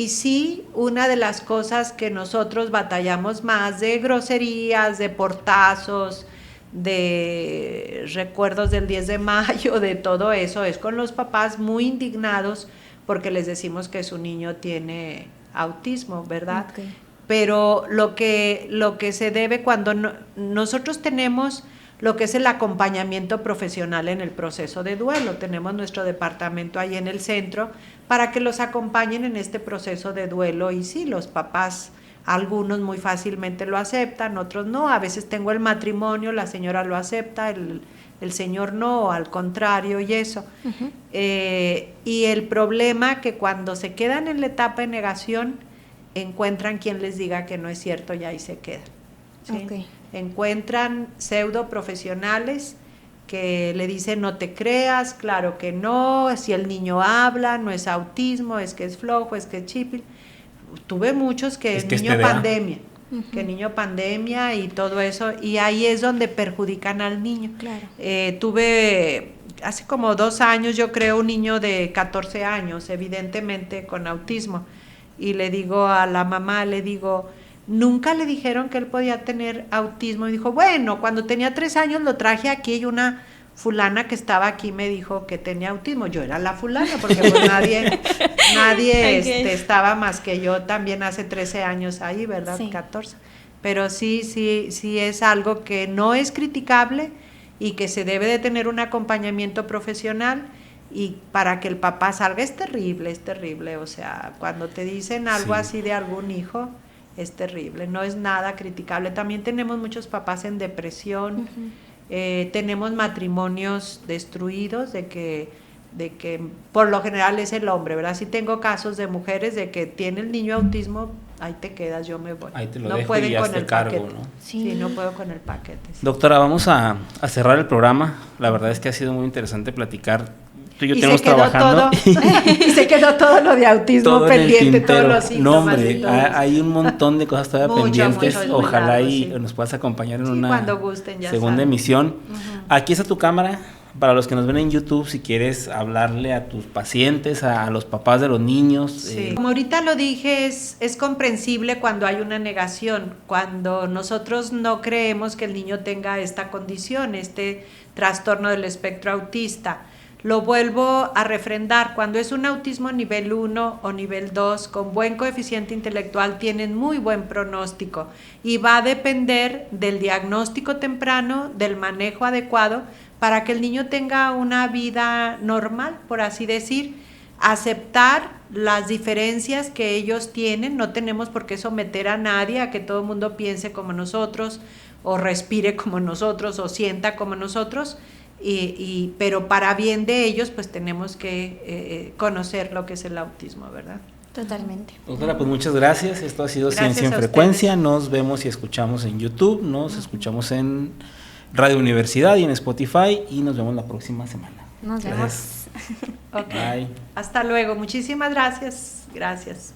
sí, una de las cosas que nosotros batallamos más de groserías, de portazos, de recuerdos del 10 de mayo, de todo eso, es con los papás muy indignados porque les decimos que su niño tiene autismo, ¿verdad? Okay. Pero lo que se debe cuando nosotros tenemos lo que es el acompañamiento profesional en el proceso de duelo, tenemos nuestro departamento ahí en el centro para que los acompañen en este proceso de duelo y sí, los papás, algunos muy fácilmente lo aceptan, otros no, a veces tengo el matrimonio, la señora lo acepta, el señor no, al contrario y eso. Y el problema que cuando se quedan en la etapa de negación, encuentran quien les diga que no es cierto y ahí se quedan. ¿Sí? Okay. Encuentran pseudo profesionales que le dicen no te creas, claro que no, si el niño habla, no es autismo, es que es flojo, es que es chipil. Tuve muchos que es niño pandemia, que niño pandemia y todo eso, y ahí es donde perjudican al niño. Claro. Tuve hace como 2 años, yo creo, un niño de 14 años, evidentemente con autismo, y le digo a la mamá, nunca le dijeron que él podía tener autismo, y dijo, bueno, cuando tenía 3 años lo traje aquí y una fulana que estaba aquí me dijo que tenía autismo. Yo era la fulana porque pues nadie okay. Estaba más que yo también hace 13 años ahí, ¿verdad? Sí. 14. Pero sí es algo que no es criticable y que se debe de tener un acompañamiento profesional y para que el papá salga es terrible. O sea, cuando te dicen algo así de algún hijo, es terrible, no es nada criticable. También tenemos muchos papás en depresión, tenemos matrimonios destruidos de que por lo general es el hombre, ¿verdad? Sí tengo casos de mujeres de que tiene el niño autismo, ahí te quedas, yo me voy. Ahí te lo no dejo pueden y ya con el cargo, paquete. ¿no? Sí, no puedo con el paquete. Sí. Doctora, vamos a cerrar el programa. La verdad es que ha sido muy interesante platicar. Tú y yo tenemos trabajando. Y se quedó todo lo de autismo todo pendiente, todos los síntomas. No, hombre, hay un montón de cosas todavía pendientes. Mucho, ojalá largo, y nos puedas acompañar en una cuando gusten, ya segunda saben. emisión. Aquí está tu cámara. Para los que nos ven en YouTube, si quieres hablarle a tus pacientes, a los papás de los niños. Sí. Como ahorita lo dije, es comprensible cuando hay una negación, cuando nosotros no creemos que el niño tenga esta condición, este trastorno del espectro autista. Lo vuelvo a refrendar, cuando es un autismo nivel 1 o nivel 2 con buen coeficiente intelectual tienen muy buen pronóstico y va a depender del diagnóstico temprano, del manejo adecuado para que el niño tenga una vida normal, por así decir, aceptar las diferencias que ellos tienen, no tenemos por qué someter a nadie a que todo el mundo piense como nosotros o respire como nosotros o sienta como nosotros. Pero para bien de ellos, pues tenemos que conocer lo que es el autismo, ¿verdad? Totalmente. Doctora, pues muchas gracias. Esto ha sido Gracias Ciencia en a Frecuencia. ustedes. Nos vemos y escuchamos en YouTube, nos escuchamos en Radio Universidad y en Spotify y nos vemos la próxima semana. Nos vemos. Gracias. Okay. Bye. Hasta luego. Muchísimas gracias. Gracias.